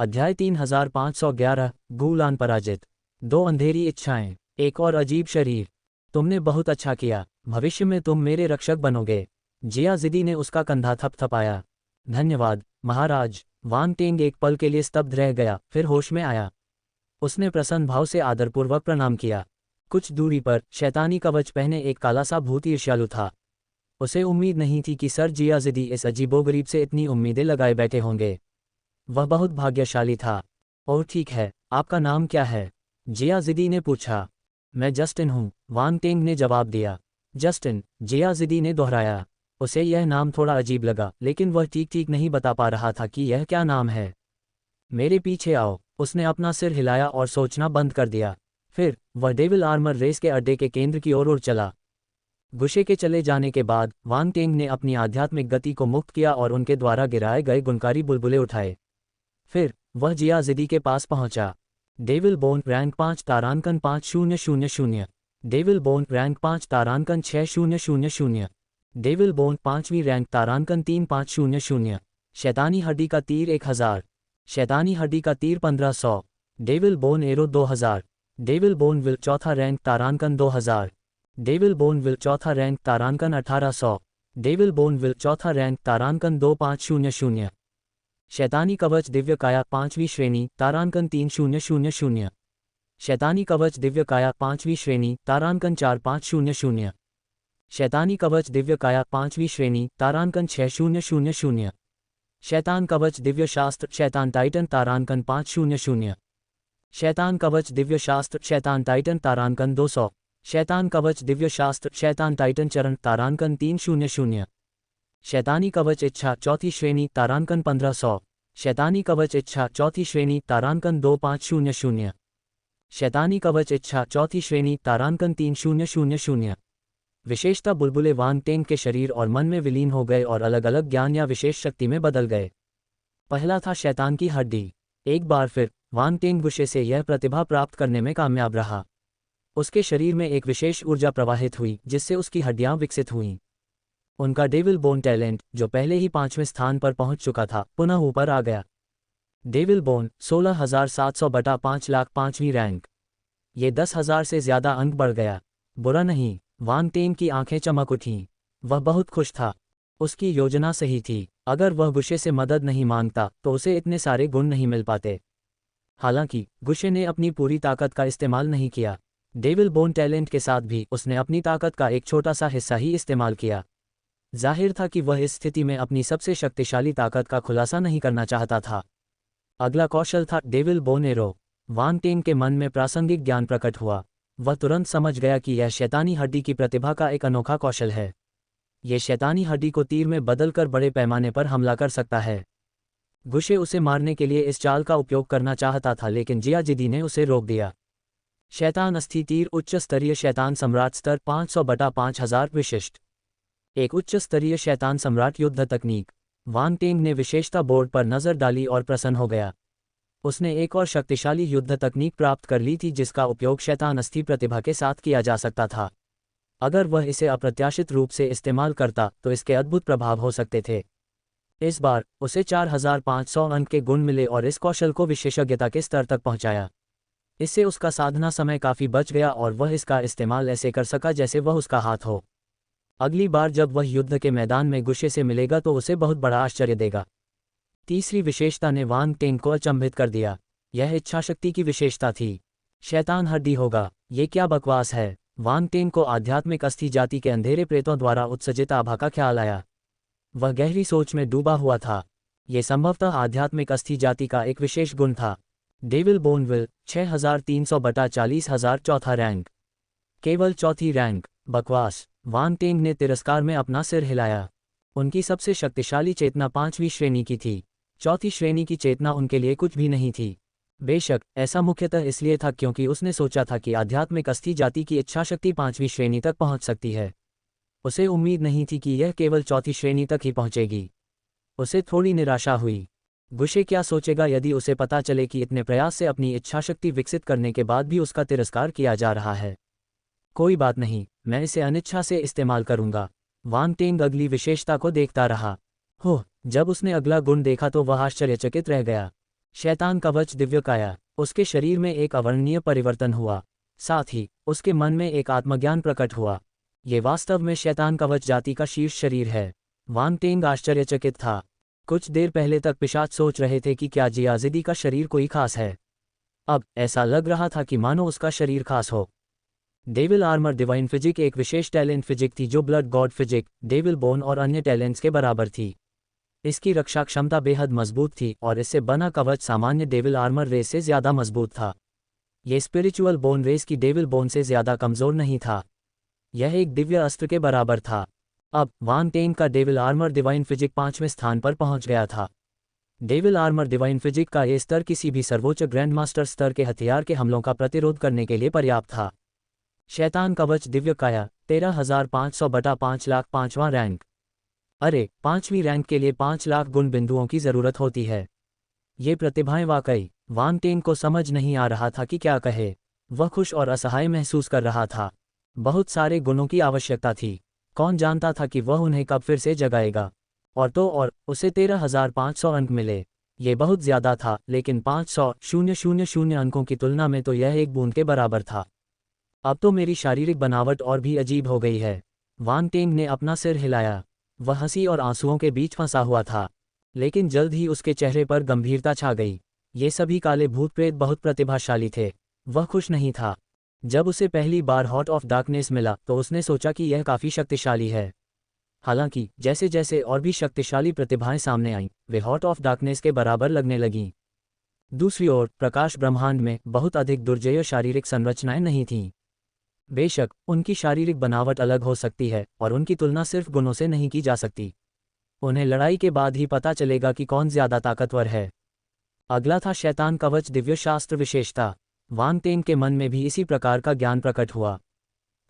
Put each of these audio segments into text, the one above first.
अध्याय 3511 गूलान पराजित। दो अंधेरी इच्छाएं, एक और अजीब शरीर। तुमने बहुत अच्छा किया, भविष्य में तुम मेरे रक्षक बनोगे। जियाजिदी ने उसका कंधा थपथपाया। धन्यवाद महाराज। वांग टेंग एक पल के लिए स्तब्ध रह गया, फिर होश में आया। उसने प्रसन्न भाव से आदरपूर्वक प्रणाम किया। कुछ दूरी पर शैतानी कवच पहने एक काला सा भूत ईर्ष्यालु था। उसे उम्मीद नहीं थी कि सर जियाजिदी इस अजीबोगरीब से इतनी उम्मीदें लगाए बैठे होंगे। वह बहुत भाग्यशाली था। और ठीक है, आपका नाम क्या है? जियाजिदी ने पूछा। मैं जस्टिन हूँ, वांग टेंग ने जवाब दिया। जस्टिन, जियाजिदी ने दोहराया। उसे यह नाम थोड़ा अजीब लगा, लेकिन वह ठीक ठीक नहीं बता पा रहा था कि यह क्या नाम है। मेरे पीछे आओ। उसने अपना सिर हिलाया और सोचना बंद कर दिया। फिर वह डेविल आर्मर रेस के अड्डे के केंद्र की ओर उड़ चला। गुस्से के चले जाने के बाद वांग टेंग ने अपनी आध्यात्मिक गति को मुक्त किया और उनके द्वारा गिराए गए गुणकारी बुलबुले उठाए। फिर वह जियाजिदी के पास पहुंचा। डेविल बोन रैंक 5 तारांकन 5000। डेविल बोन रैंक 5 तारांकन 6000। डेविल बोन 5वीं रैंक तारांकन 3500। शैतानी हड्डी का तीर 1000। शैतानी हड्डी का तीर 1500। Devil bone arrow 2000। Devil bone will चौथा रैंक तारांकन 2000। डेविल बोन विल चौथा रैंक तारांकन 1800। डेविल बोन विल चौथा रैंक तारांकन 2500। शैतानी कवच दिव्य काया 5वीं श्रेणी तारांकन 3000। शैतानी कवच दिव्य काया 5वीं श्रेणी तारांकन 4500। शैतानी कवच दिव्य काया 5वीं श्रेणी तारांकन 6000। शैतान कवच दिव्य शास्त्र शैतान टाइटन तारांकन 500। शैतान कवच दिव्य शास्त्र शैतान टाइटन तारांकन 200। शैतान कवच दिव्य शास्त्र शैतान टाइटन चरण तारांकन 300। शैतानी कवच इच्छा चौथी श्रेणी तारांकन 1500। शैतानी कवच इच्छा चौथी श्रेणी तारांकन 2500। शैतानी कवच इच्छा चौथी श्रेणी तारांकन 3000। विशेषता बुलबुले वांग टेंग के शरीर और मन में विलीन हो गए और अलग अलग ज्ञान या विशेष शक्ति में बदल गए। पहला था शैतान की हड्डी। एक बार फिर वांग टेंग गुस्से से यह प्रतिभा प्राप्त करने में कामयाब रहा। उसके शरीर में एक विशेष ऊर्जा प्रवाहित हुई जिससे उसकी हड्डियां विकसित हुईं। उनका डेविल बोन टैलेंट, जो पहले ही 5वें स्थान पर पहुंच चुका था, पुनः ऊपर आ गया। डेविल बोन 16700 बटा 5,00,000 5वीं रैंक। ये 10,000 से ज्यादा अंक बढ़ गया। बुरा नहीं। वांग टेंग की आंखें चमक उठीं। वह बहुत खुश था। उसकी योजना सही थी। अगर वह गुस्से से मदद नहीं मांगता तो उसे इतने सारे गुण नहीं मिल पाते। हालांकि गुस्से ने अपनी पूरी ताकत का इस्तेमाल नहीं किया। डेविल बोन टैलेंट के साथ भी उसने अपनी ताकत का एक छोटा सा हिस्सा ही इस्तेमाल किया। जाहिर था कि वह इस स्थिति में अपनी सबसे शक्तिशाली ताकत का खुलासा नहीं करना चाहता था। अगला कौशल था डेविल बोन एरो। वांग टेंग के मन में प्रासंगिक ज्ञान प्रकट हुआ। वह तुरंत समझ गया कि यह शैतानी हड्डी की प्रतिभा का एक अनोखा कौशल है। यह शैतानी हड्डी को तीर में बदलकर बड़े पैमाने पर हमला कर सकता है। गुस्से उसे मारने के लिए इस चाल का उपयोग करना चाहता था, लेकिन जियाजिदी ने उसे रोक दिया। शैतान अस्थि तीर उच्च स्तरीय शैतान सम्राट स्तर 500 बटा 5000 विशिष्ट। एक उच्च स्तरीय शैतान सम्राट युद्ध तकनीक। वांग टेंग ने विशेषता बोर्ड पर नजर डाली और प्रसन्न हो गया। उसने एक और शक्तिशाली युद्ध तकनीक प्राप्त कर ली थी जिसका उपयोग शैतान अस्थि प्रतिभा के साथ किया जा सकता था। अगर वह इसे अप्रत्याशित रूप से इस्तेमाल करता तो इसके अद्भुत प्रभाव हो सकते थे। इस बार उसे 4500 अंक के गुण मिले और इस कौशल को विशेषज्ञता के स्तर तक पहुंचाया। इससे उसका साधना समय काफी बच गया और वह इसका इस्तेमाल ऐसे कर सका जैसे वह उसका हाथ हो। अगली बार जब वह युद्ध के मैदान में गुस्से से मिलेगा तो उसे बहुत बड़ा आश्चर्य देगा। तीसरी विशेषता ने वांग टेंग को अचंभित कर दिया। यह इच्छाशक्ति की विशेषता थी। शैतान हड्डी होगा, ये क्या बकवास है। वांग टेंग को आध्यात्मिक अस्थि जाति के अंधेरे प्रेतों द्वारा उत्सर्जित आभा का ख्याल आया। वह गहरी सोच में डूबा हुआ था। ये संभवतः आध्यात्मिक अस्थि जाति का एक विशेष गुण था। डेविल बोन विल 6300 बटा 40,000 चौथा रैंक। केवल चौथी रैंक। बकवास। वांग टेंग ने तिरस्कार में अपना सिर हिलाया। उनकी सबसे शक्तिशाली चेतना 5वीं श्रेणी की थी। चौथी श्रेणी की चेतना उनके लिए कुछ भी नहीं थी। बेशक ऐसा मुख्यतः इसलिए था क्योंकि उसने सोचा था कि आध्यात्मिक अस्थि जाति की इच्छाशक्ति 5वीं श्रेणी तक पहुंच सकती है। उसे उम्मीद नहीं थी कि यह केवल चौथी श्रेणी तक ही पहुंचेगी। उसे थोड़ी निराशा हुई। गुस्से क्या सोचेगा यदि उसे पता चले कि इतने प्रयास से अपनी इच्छाशक्ति विकसित करने के बाद भी उसका तिरस्कार किया जा रहा है। कोई बात नहीं, मैं इसे अनिच्छा से इस्तेमाल करूंगा। वांग टेंग अगली विशेषता को देखता रहा। जब उसने अगला गुण देखा तो वह आश्चर्यचकित रह गया। शैतान कवच दिव्यकाया। उसके शरीर में एक अवर्णनीय परिवर्तन हुआ, साथ ही उसके मन में एक आत्मज्ञान प्रकट हुआ। ये वास्तव में शैतान कवच जाति का शीर्ष शरीर है। वांग टेंग आश्चर्यचकित था। कुछ देर पहले तक पिशाच सोच रहे थे कि क्या जियाजिदी का शरीर कोई खास है। अब ऐसा लग रहा था कि मानो उसका शरीर खास हो। डेविल आर्मर डिवाइन फिजिक एक विशेष टैलेंट फिजिक थी जो blood god physique, devil bone और अन्य टैलेंट्स के बराबर थी। इसकी रक्षा क्षमता बेहद मजबूत थी और इससे बना कवच सामान्य डेविल आर्मर रेस से ज्यादा मजबूत था। यह स्पिरिचुअल बोन रेस की डेविल बोन से ज्यादा कमजोर नहीं था। यह एक दिव्य अस्त्र के बराबर था। अब वांग टेंग का डेविल आर्मर डिवाइन फिजिक 5वें स्थान पर पहुंच गया था। डेविल आर्मर डिवाइन फिजिक का यह स्तर किसी भी सर्वोच्च ग्रैंड मास्टर स्तर के हथियार के हमलों का प्रतिरोध करने के लिए पर्याप्त था। शैतान कवच दिव्यकाया 13,500 बटा 5 लाख 5वां रैंक। अरे 5वीं रैंक के लिए 5 लाख गुण बिंदुओं की जरूरत होती है। ये प्रतिभाएं वाकई वांग टेंग को समझ नहीं आ रहा था कि क्या कहे। वह खुश और असहाय महसूस कर रहा था। बहुत सारे गुणों की आवश्यकता थी। कौन जानता था कि वह उन्हें कब फिर से जगाएगा। और उसे 13,500 अंक मिले। ये बहुत ज्यादा था, लेकिन 500,000 अंकों की तुलना में तो यह एक बूंद के बराबर था। अब तो मेरी शारीरिक बनावट और भी अजीब हो गई है। वांग टेंग ने अपना सिर हिलाया। वह हंसी और आंसुओं के बीच फंसा हुआ था, लेकिन जल्द ही उसके चेहरे पर गंभीरता छा गई। ये सभी काले भूत प्रेत बहुत प्रतिभाशाली थे। वह खुश नहीं था। जब उसे पहली बार हॉट ऑफ डार्कनेस मिला तो उसने सोचा कि यह काफी शक्तिशाली है। हालांकि जैसे जैसे और भी शक्तिशाली प्रतिभाएं सामने आईं, वे हॉट ऑफ डार्कनेस के बराबर लगने लगीं। दूसरी ओर प्रकाश ब्रह्मांड में बहुत अधिक दुर्जेय शारीरिक संरचनाएं नहीं थीं। बेशक उनकी शारीरिक बनावट अलग हो सकती है और उनकी तुलना सिर्फ गुणों से नहीं की जा सकती। उन्हें लड़ाई के बाद ही पता चलेगा कि कौन ज्यादा ताकतवर है। अगला था शैतान कवच दिव्य शास्त्र विशेषता। वांग टेंग के मन में भी इसी प्रकार का ज्ञान प्रकट हुआ।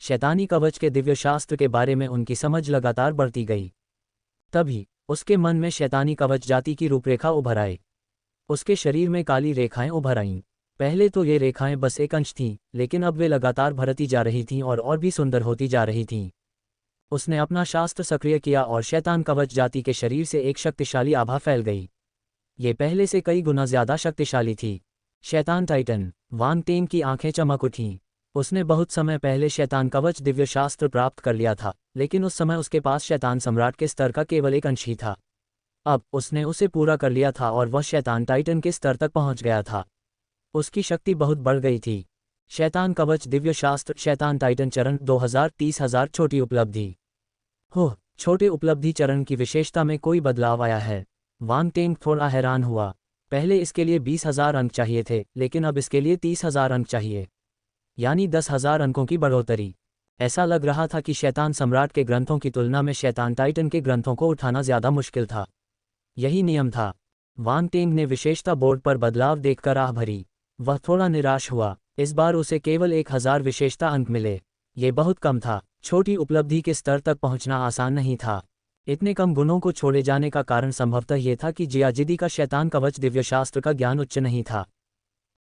शैतानी कवच के दिव्य शास्त्र के बारे में उनकी समझ लगातार बढ़ती गई। तभी उसके मन में शैतानी कवच जाति की रूपरेखा उभर आई। उसके शरीर में काली रेखाएं उभर आईं। पहले तो ये रेखाएं बस एक अंश थीं, लेकिन अब वे लगातार भरती जा रही थीं और भी सुंदर होती जा रही थीं। उसने अपना शास्त्र सक्रिय किया और शैतान कवच जाति के शरीर से एक शक्तिशाली आभा फैल गई। ये पहले से कई गुना ज्यादा शक्तिशाली थी। शैतान टाइटन। वांग टेंग की आंखें चमक उठीं। उसने बहुत समय पहले शैतान कवच दिव्य शास्त्र प्राप्त कर लिया था, लेकिन उस समय उसके पास शैतान सम्राट के स्तर का केवल एक अंश ही था। अब उसने उसे पूरा कर लिया था और वह शैतान टाइटन के स्तर तक पहुंच गया था। उसकी शक्ति बहुत बढ़ गई थी। शैतान कवच दिव्य शास्त्र शैतान टाइटन चरण 2030,000 छोटी उपलब्धि। हो, छोटे उपलब्धि चरण की विशेषता में कोई बदलाव आया है। वांग टेंग थोड़ा हैरान हुआ। पहले इसके लिए 20,000 अंक चाहिए थे, लेकिन अब इसके लिए 30,000 अंक चाहिए, यानी 10,000 अंकों की बढ़ोतरी। ऐसा लग रहा था कि शैतान सम्राट के ग्रंथों की तुलना में शैतान टाइटन के ग्रंथों को उठाना ज्यादा मुश्किल था। यही नियम था। वांग टेंग ने विशेषता बोर्ड पर बदलाव देखकर आह भरी। वह थोड़ा निराश हुआ। इस बार उसे केवल 1,000 विशेषता अंक मिले। ये बहुत कम था। छोटी उपलब्धि के स्तर तक पहुंचना आसान नहीं था। इतने कम गुणों को छोड़े जाने का कारण संभवतः ये था कि जियाजिदी का शैतान कवच दिव्य शास्त्र का ज्ञान उच्च नहीं था।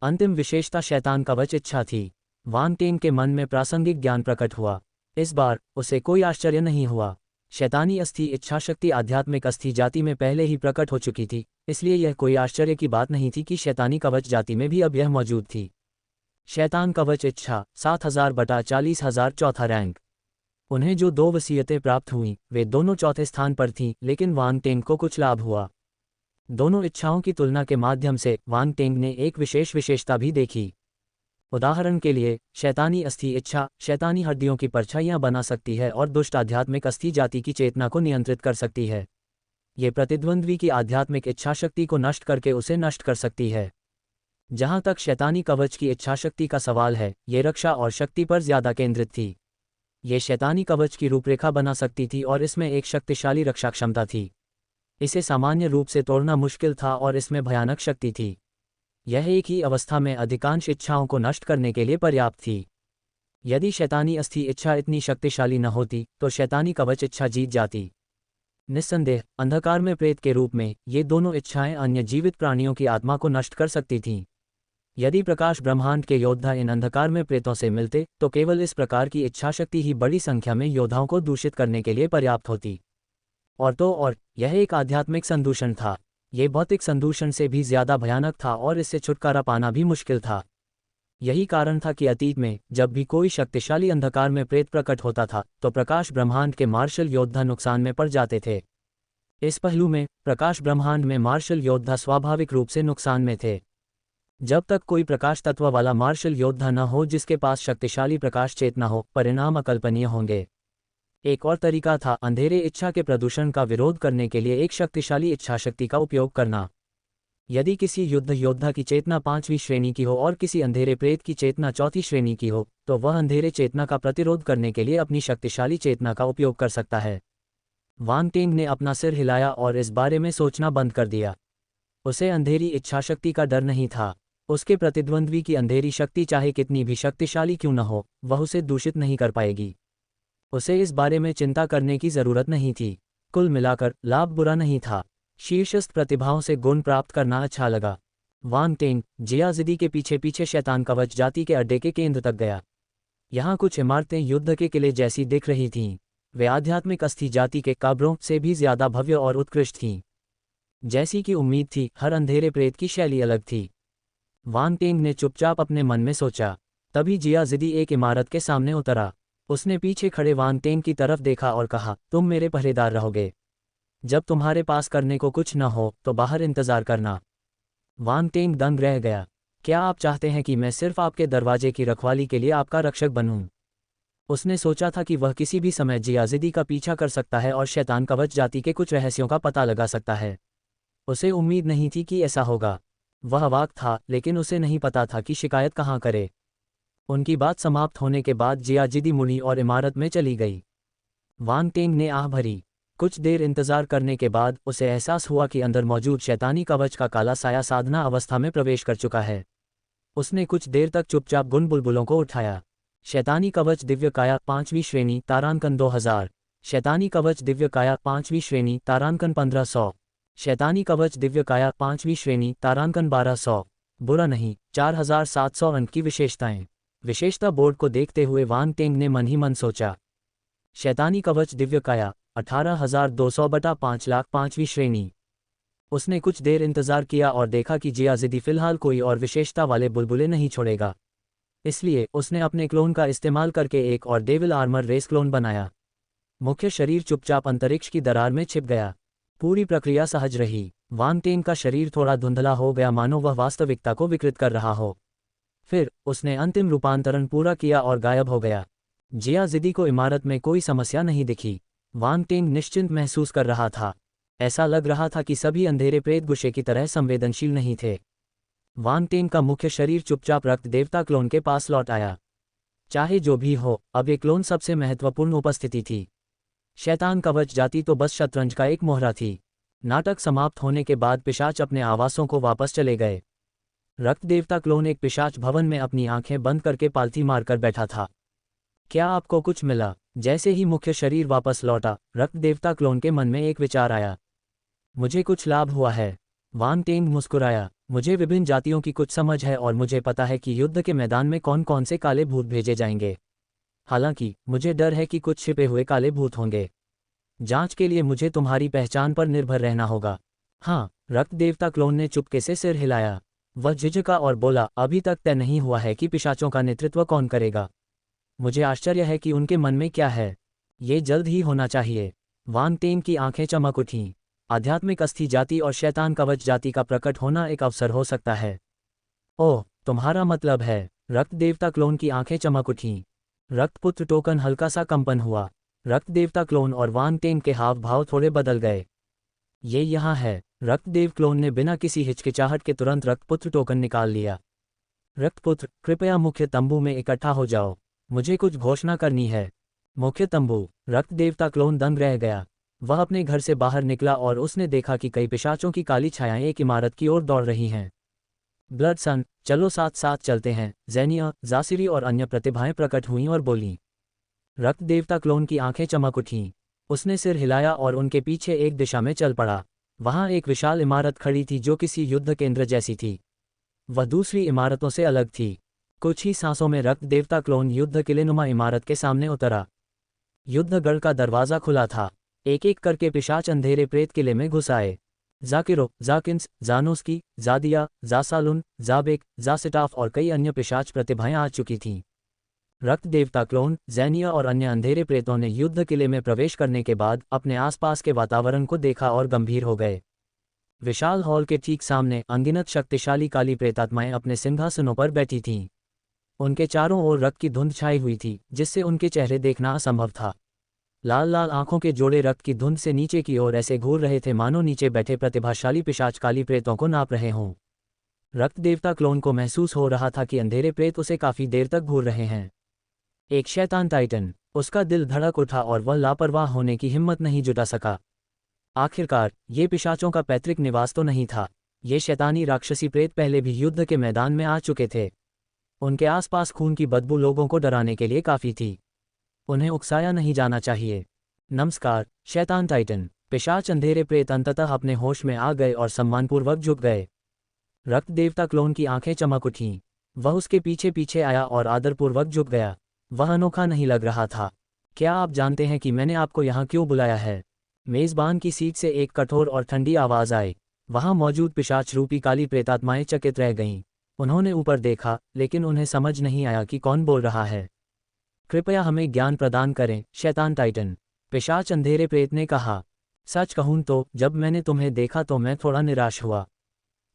अंतिम विशेषता शैतान कवच इच्छा थी। वांग टेंग के मन में प्रासंगिक ज्ञान प्रकट हुआ। इस बार उसे कोई आश्चर्य नहीं हुआ। शैतानी अस्थि इच्छा शक्ति आध्यात्मिक अस्थि जाति में पहले ही प्रकट हो चुकी थी, इसलिए यह कोई आश्चर्य की बात नहीं थी कि शैतानी कवच जाति में भी अब यह मौजूद थी। शैतान कवच इच्छा 7,000 बटा 40,000 चौथा रैंक। उन्हें जो 2 वसीयतें प्राप्त हुईं, वे दोनों चौथे स्थान पर थीं, लेकिन वांग टेंग को कुछ लाभ हुआ। दोनों इच्छाओं की तुलना के माध्यम से वांग टेंग ने एक विशेष विशेषता भी देखी। उदाहरण के लिए, शैतानी अस्थि इच्छा शैतानी हड्डियों की परछाइयां बना सकती है और दुष्ट आध्यात्मिक अस्थि जाति की चेतना को नियंत्रित कर सकती है। ये प्रतिद्वंद्वी की आध्यात्मिक इच्छाशक्ति को नष्ट करके उसे नष्ट कर सकती है। जहां तक शैतानी कवच की इच्छाशक्ति का सवाल है, ये रक्षा और शक्ति पर ज्यादा केंद्रित थी। ये शैतानी कवच की रूपरेखा बना सकती थी और इसमें एक शक्तिशाली रक्षा क्षमता थी। इसे सामान्य रूप से तोड़ना मुश्किल था और इसमें भयानक शक्ति थी। यह एक ही अवस्था में अधिकांश इच्छाओं को नष्ट करने के लिए पर्याप्त थी। यदि शैतानी अस्थि इच्छा इतनी शक्तिशाली न होती तो शैतानी कवच इच्छा जीत जाती। निस्संदेह अंधकार में प्रेत के रूप में ये दोनों इच्छाएं अन्य जीवित प्राणियों की आत्मा को नष्ट कर सकती थीं। यदि प्रकाश ब्रह्मांड के योद्धा इन अंधकार में प्रेतों से मिलते तो केवल इस प्रकार की इच्छाशक्ति ही बड़ी संख्या में योद्धाओं को दूषित करने के लिए पर्याप्त होती। और यह एक आध्यात्मिक संदूषण था। ये भौतिक संदूषण से भी ज्यादा भयानक था और इससे छुटकारा पाना भी मुश्किल था। यही कारण था कि अतीत में जब भी कोई शक्तिशाली अंधकार में प्रेत प्रकट होता था तो प्रकाश ब्रह्मांड के मार्शल योद्धा नुकसान में पड़ जाते थे। इस पहलू में प्रकाश ब्रह्मांड में मार्शल योद्धा स्वाभाविक रूप से नुकसान में थे। जब तक कोई प्रकाश तत्व वाला मार्शल योद्धा न हो जिसके पास शक्तिशाली प्रकाश चेतना हो, परिणाम अकल्पनीय होंगे। एक और तरीका था अंधेरे इच्छा के प्रदूषण का विरोध करने के लिए एक शक्तिशाली इच्छाशक्ति का उपयोग करना। यदि किसी युद्ध योद्धा की चेतना 5वीं श्रेणी की हो और किसी अंधेरे प्रेत की चेतना 4थी श्रेणी की हो, तो वह अंधेरे चेतना का प्रतिरोध करने के लिए अपनी शक्तिशाली चेतना का उपयोग कर सकता है। वांग टेंग ने अपना सिर हिलाया और इस बारे में सोचना बंद कर दिया। उसे अंधेरी इच्छाशक्ति का डर नहीं था। उसके प्रतिद्वंद्वी की अंधेरी शक्ति चाहे कितनी भी शक्तिशाली क्यों न हो, वह उसे दूषित नहीं कर पाएगी। उसे इस बारे में चिंता करने की जरूरत नहीं थी। कुल मिलाकर लाभ बुरा नहीं था। शीर्षस्थ प्रतिभाओं से गुण प्राप्त करना अच्छा लगा। वांग टेंग जियाजिदी के पीछे पीछे शैतान कवच जाति के अड्डे के केंद्र तक गया। यहाँ कुछ इमारतें युद्ध के किले जैसी दिख रही थीं। वे आध्यात्मिक अस्थि जाति के कब्रों से भी ज्यादा भव्य और उत्कृष्ट थीं। जैसी कि उम्मीद थी, हर अंधेरे प्रेत की शैली अलग थी। वांग टेंग ने चुपचाप अपने मन में सोचा। तभी जियाजिदी एक इमारत के सामने उतरा। उसने पीछे खड़े वांग टेंग की तरफ देखा और कहा, तुम मेरे पहरेदार रहोगे। जब तुम्हारे पास करने को कुछ न हो तो बाहर इंतजार करना। वांग टेंग दंग रह गया। क्या आप चाहते हैं कि मैं सिर्फ आपके दरवाजे की रखवाली के लिए आपका रक्षक बनूं? उसने सोचा था कि वह किसी भी समय जियाजिदी का पीछा कर सकता है और शैतान कवच जाति के कुछ रहस्यों का पता लगा सकता है। उसे उम्मीद नहीं थी कि ऐसा होगा। वह अवाक था, लेकिन उसे नहीं पता था कि शिकायत कहाँ करे। उनकी बात समाप्त होने के बाद जियाजिदी मुड़ी और इमारत में चली गई। वांग टेंग ने आह भरी। कुछ देर इंतजार करने के बाद उसे एहसास हुआ कि अंदर मौजूद शैतानी कवच का काला साया साधना अवस्था में प्रवेश कर चुका है। उसने कुछ देर तक चुपचाप गुन बुलबुलों को उठाया। शैतानी कवच दिव्य काया 5वीं श्रेणी तारांकन 2000। शैतानी कवच दिव्य काया 5वीं श्रेणी तारांकन 1500। शैतानी कवच दिव्य काया 5वीं श्रेणी तारांकन 1200। बुरा नहीं, 4700 अंक की विशेषताएं। विशेषता बोर्ड को देखते हुए वांग टेंग ने मन ही मन सोचा। शैतानी कवच दिव्य काया 18,200 बटा 5 लाख 5वीं श्रेणी। उसने कुछ देर इंतजार किया और देखा कि जियाजिदी फिलहाल कोई और विशेषता वाले बुलबुले नहीं छोड़ेगा। इसलिए उसने अपने क्लोन का इस्तेमाल करके एक और डेविल आर्मर रेस क्लोन बनाया। मुख्य शरीर चुपचाप अंतरिक्ष की दरार में छिप गया। पूरी प्रक्रिया सहज रही। वांग टेंग का शरीर थोड़ा धुंधला हो गया, मानो वह वास्तविकता को विकृत कर रहा हो। फिर उसने अंतिम रूपांतरण पूरा किया और गायब हो गया। जियाजिदी को इमारत में कोई समस्या नहीं दिखी। वांग टेंग निश्चिंत महसूस कर रहा था। ऐसा लग रहा था कि सभी अंधेरे प्रेत गुस्से की तरह संवेदनशील नहीं थे। वांग टेंग का मुख्य शरीर चुपचाप रक्त देवता क्लोन के पास लौट आया। चाहे जो भी हो, अब ये क्लोन सबसे महत्वपूर्ण उपस्थिति थी। शैतान कवच जाति तो बस शतरंज का एक मोहरा थी। नाटक समाप्त होने के बाद पिशाच अपने आवासों को वापस चले गए। रक्त देवता क्लोन एक पिशाच भवन में अपनी आंखें बंद करके पालथी मारकर बैठा था। क्या आपको कुछ मिला? जैसे ही मुख्य शरीर वापस लौटा, रक्त देवता क्लोन के मन में एक विचार आया। मुझे कुछ लाभ हुआ है। वांग टेंग मुस्कुराया। मुझे विभिन्न जातियों की कुछ समझ है और मुझे पता है कि युद्ध के मैदान में कौन कौन से काले भूत भेजे जाएंगे। हालांकि मुझे डर है कि कुछ छिपे हुए काले भूत होंगे। जांच के लिए मुझे तुम्हारी पहचान पर निर्भर रहना होगा। हाँ, रक्त देवता क्लोन ने चुपके से सिर हिलाया। वह झिझका और बोला, अभी तक तय नहीं हुआ है कि पिशाचों का नेतृत्व कौन करेगा। मुझे आश्चर्य है कि उनके मन में क्या है। ये जल्द ही होना चाहिए। वांग टेंग की आंखें चमक उठीं। आध्यात्मिक अस्थि जाति और शैतान कवच जाति का प्रकट होना एक अवसर हो सकता है। ओह, तुम्हारा मतलब है? रक्त देवता क्लोन की आंखें चमक उठीं। रक्तपुत्र टोकन हल्का सा कंपन हुआ। रक्त देवता क्लोन और वांग टेंग के हाव भाव थोड़े बदल गए। ये यहाँ है। रक्तदेव क्लोन ने बिना किसी हिचकिचाहट के तुरंत रक्तपुत्र टोकन निकाल लिया। रक्तपुत्र, कृपया मुख्य तंबू में इकट्ठा हो जाओ। मुझे कुछ घोषणा करनी है। मुख्य तंबू। रक्त देवता क्लोन दंग रह गया। वह अपने घर से बाहर निकला और उसने देखा कि कई पिशाचों की काली छायाएं एक इमारत की ओर दौड़ रही हैं। ब्लड सन, चलो साथ साथ चलते हैं। ज़ेनिया, जासिरी और अन्य प्रतिभाएं प्रकट हुईं और बोलीं। रक्त देवता क्लोन की आंखें चमक उठीं। उसने सिर हिलाया और उनके पीछे एक दिशा में चल पड़ा। वहां एक विशाल इमारत खड़ी थी जो किसी युद्ध केंद्र जैसी थी। वह दूसरी इमारतों से अलग थी। कुछ ही सांसों में रक्त देवता क्लोन युद्ध किलेनुमा इमारत के सामने उतरा। युद्धगढ़ का दरवाजा खुला था। एक एक करके पिशाच अंधेरे प्रेत किले में घुस आए। जाकिरो, जाकिन्स, जानोस्की, जादिया, जासालुन, जाबेक, जासिटाफ और कई अन्य पिशाच प्रतिभाएं आ चुकी थीं। रक्त देवता क्लोन, ज़ैनिया और अन्य अंधेरे प्रेतों ने युद्ध किले में प्रवेश करने के बाद अपने आसपास के वातावरण को देखा और गंभीर हो गए। विशाल हॉल के ठीक सामने अनगिनत शक्तिशाली काली प्रेतात्माएं अपने सिंहासनों पर बैठी थीं। उनके चारों ओर रक्त की धुंध छाई हुई थी, जिससे उनके चेहरे देखना असंभव था। लाल लाल आंखों के जोड़े रक्त की धुंध से नीचे की ओर ऐसे घूर रहे थे मानो नीचे बैठे प्रतिभाशाली पिशाच काली प्रेतों को नाप रहे हों। रक्त देवता क्लोन को महसूस हो रहा था कि अंधेरे प्रेत उसे काफी देर तक घूर रहे हैं। एक शैतान टाइटन, उसका दिल धड़क उठा और वह लापरवाह होने की हिम्मत नहीं जुटा सका। आखिरकार ये पिशाचों का पैतृक निवास तो नहीं था। ये शैतानी राक्षसी प्रेत पहले भी युद्ध के मैदान में आ चुके थे। उनके आसपास खून की बदबू लोगों को डराने के लिए काफी थी। उन्हें उकसाया नहीं जाना चाहिए। नमस्कार शैतान टाइटन। पिशाच अंधेरे प्रेत अंततः अपने होश में आ गए और सम्मानपूर्वक झुक गए। रक्त देवता क्लोन की आंखें चमक उठीं। वह उसके पीछे पीछे आया और आदरपूर्वक झुक गया। वह अनोखा नहीं लग रहा था। क्या आप जानते हैं कि मैंने आपको यहाँ क्यों बुलाया है? मेजबान की सीट से एक कठोर और ठंडी आवाज आई। वहां मौजूद पिशाच रूपी काली प्रेतात्माएं चकित रह गईं। उन्होंने ऊपर देखा, लेकिन उन्हें समझ नहीं आया कि कौन बोल रहा है। कृपया हमें ज्ञान प्रदान करें शैतान टाइटन, पिशाच अंधेरे प्रेत ने कहा। सच कहूं तो जब मैंने तुम्हें देखा तो मैं थोड़ा निराश हुआ।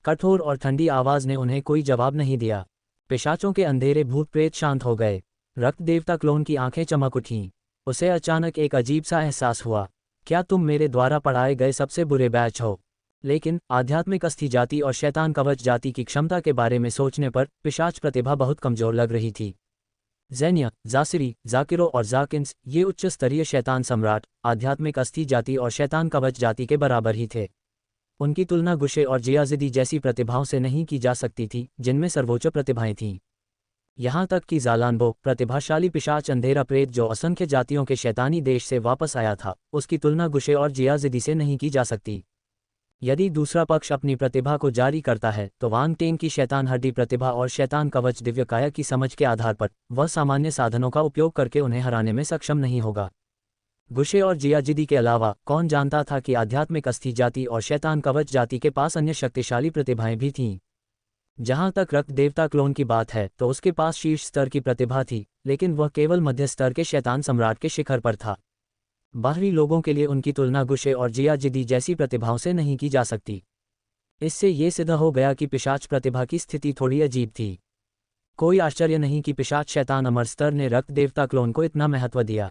कठोर और ठंडी आवाज ने उन्हें कोई जवाब नहीं दिया। पिशाचों के अंधेरे भूत प्रेत शांत हो गए। रक्त देवता क्लोन की आंखें चमक उठीं। उसे अचानक एक अजीब सा एहसास हुआ। क्या तुम मेरे द्वारा पढ़ाए गए सबसे बुरे बैच हो? लेकिन आध्यात्मिक अस्थि जाति और शैतान कवच जाति की क्षमता के बारे में सोचने पर पिशाच प्रतिभा बहुत कमजोर लग रही थी। ज़ैनिया, जासिरी, जाकिरो और जाकिन्स, ये उच्च स्तरीय शैतान सम्राट, आध्यात्मिक अस्थि जाति और शैतान कवच जाति के बराबर ही थे। उनकी तुलना गुशे और जियाजिदी जैसी प्रतिभाओं से नहीं की जा सकती थी, जिनमें सर्वोच्च प्रतिभाएं थीं। यहाँ तक कि ज़ालानबो, प्रतिभाशाली पिशाच अंधेरा प्रेत जो असंख्य जातियों के शैतानी देश से वापस आया था, उसकी तुलना गुशे और जियाजिदी से नहीं की जा सकती। यदि दूसरा पक्ष अपनी प्रतिभा को जारी करता है तो वांग टेन की शैतान हड्डी प्रतिभा और शैतान कवच दिव्यकाया की समझ के आधार पर वह सामान्य साधनों का उपयोग करके उन्हें हराने में सक्षम नहीं होगा। गुशे और जियाजिदी के अलावा कौन जानता था कि आध्यात्मिक अस्थि जाति और शैतान कवच जाति के पास अन्य शक्तिशाली प्रतिभाएं भी थीं। जहां तक रक्त देवता क्लोन की बात है तो उसके पास शीर्ष स्तर की प्रतिभा थी, लेकिन वह केवल मध्य स्तर के शैतान सम्राट के शिखर पर था। बाहरी लोगों के लिए उनकी तुलना गुशे और जियाजिदी जैसी प्रतिभाओं से नहीं की जा सकती। इससे ये सिद्ध हो गया कि पिशाच प्रतिभा की स्थिति थोड़ी अजीब थी। कोई आश्चर्य नहीं कि पिशाच शैतान अमर स्तर ने रक्त देवता क्लोन को इतना महत्व दिया।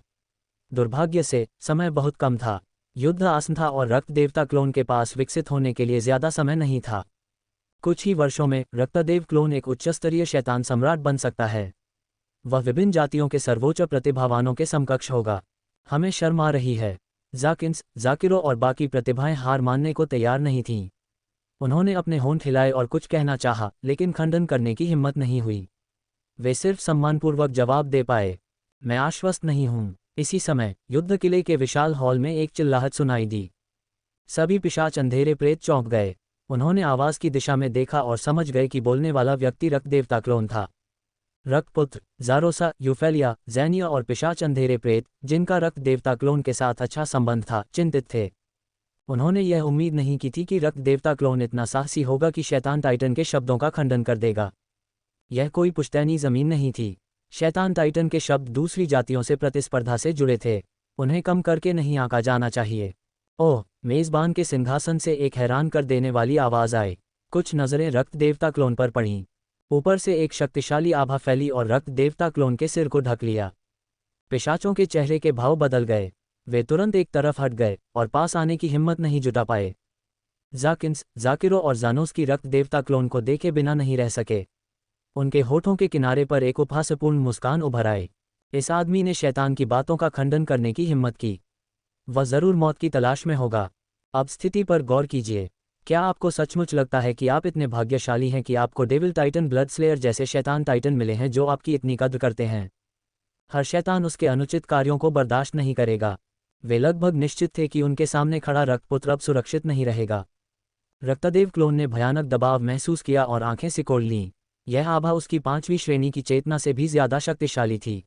दुर्भाग्य से समय बहुत कम था। युद्ध आसन था और रक्त देवता क्लोन के पास विकसित होने के लिए ज्यादा समय नहीं था। कुछ ही वर्षों में रक्तदेव क्लोन एक उच्चस्तरीय शैतान सम्राट बन सकता है। वह विभिन्न जातियों के सर्वोच्च प्रतिभावानों के समकक्ष होगा। हमें शर्म आ रही है। जाकिन्स, जाकिरो और बाकी प्रतिभाएं हार मानने को तैयार नहीं थीं। उन्होंने अपने होंठ हिलाए और कुछ कहना चाहा, लेकिन खंडन करने की हिम्मत नहीं हुई। वे सिर्फ सम्मानपूर्वक जवाब दे पाए, मैं आश्वस्त नहीं हूं। इसी समय युद्ध किले के विशाल हॉल में एक चिल्लाहट सुनाई दी। सभी पिशाच अंधेरे प्रेत चौंक गए। उन्होंने आवाज की दिशा में देखा और समझ गए कि बोलने वाला व्यक्ति रक्त देवता क्लोन था। रक्तपुत्र, ज़ारोसा, यूफेलिया, ज़ैनिया और पिशाच अंधेरे प्रेत, जिनका रक्त देवता क्लोन के साथ अच्छा संबंध था, चिंतित थे। उन्होंने यह उम्मीद नहीं की थी कि रक्त देवता क्लोन इतना साहसी होगा कि शैतान टाइटन के शब्दों का खंडन कर देगा। यह कोई पुश्तैनी जमीन नहीं थी। शैतान टाइटन के शब्द दूसरी जातियों से प्रतिस्पर्धा से जुड़े थे। उन्हें कम करके नहीं आंका जाना चाहिए। ओह! मेज़बान के सिंहासन से एक हैरान कर देने वाली आवाज़ आई। कुछ नज़रें रक्त देवता क्लोन पर पड़ीं। ऊपर से एक शक्तिशाली आभा फैली और रक्त देवता क्लोन के सिर को ढक लिया। पिशाचों के चेहरे के भाव बदल गए। वे तुरंत एक तरफ हट गए और पास आने की हिम्मत नहीं जुटा पाए। जाकिन्स, जाकिरो और जानोस की रक्त देवता क्लोन को देखे बिना नहीं रह सके। उनके होठों के किनारे पर एक उपहासपूर्ण मुस्कान उभर आई। इस आदमी ने शैतान की बातों का खंडन करने की हिम्मत की। वह जरूर मौत की तलाश में होगा। अब स्थिति पर गौर कीजिए। क्या आपको सचमुच लगता है कि आप इतने भाग्यशाली हैं कि आपको डेविल टाइटन ब्लड स्लेयर जैसे शैतान टाइटन मिले हैं जो आपकी इतनी कद्र करते हैं? हर शैतान उसके अनुचित कार्यों को बर्दाश्त नहीं करेगा। वे लगभग निश्चित थे कि उनके सामने खड़ा रक्तपुत्र अब सुरक्षित नहीं रहेगा। रक्तदेव क्लोन ने भयानक दबाव महसूस किया और आंखें सिकोड़ लीं। यह आभा उसकी 5वीं श्रेणी की चेतना से भी ज्यादा शक्तिशाली थी।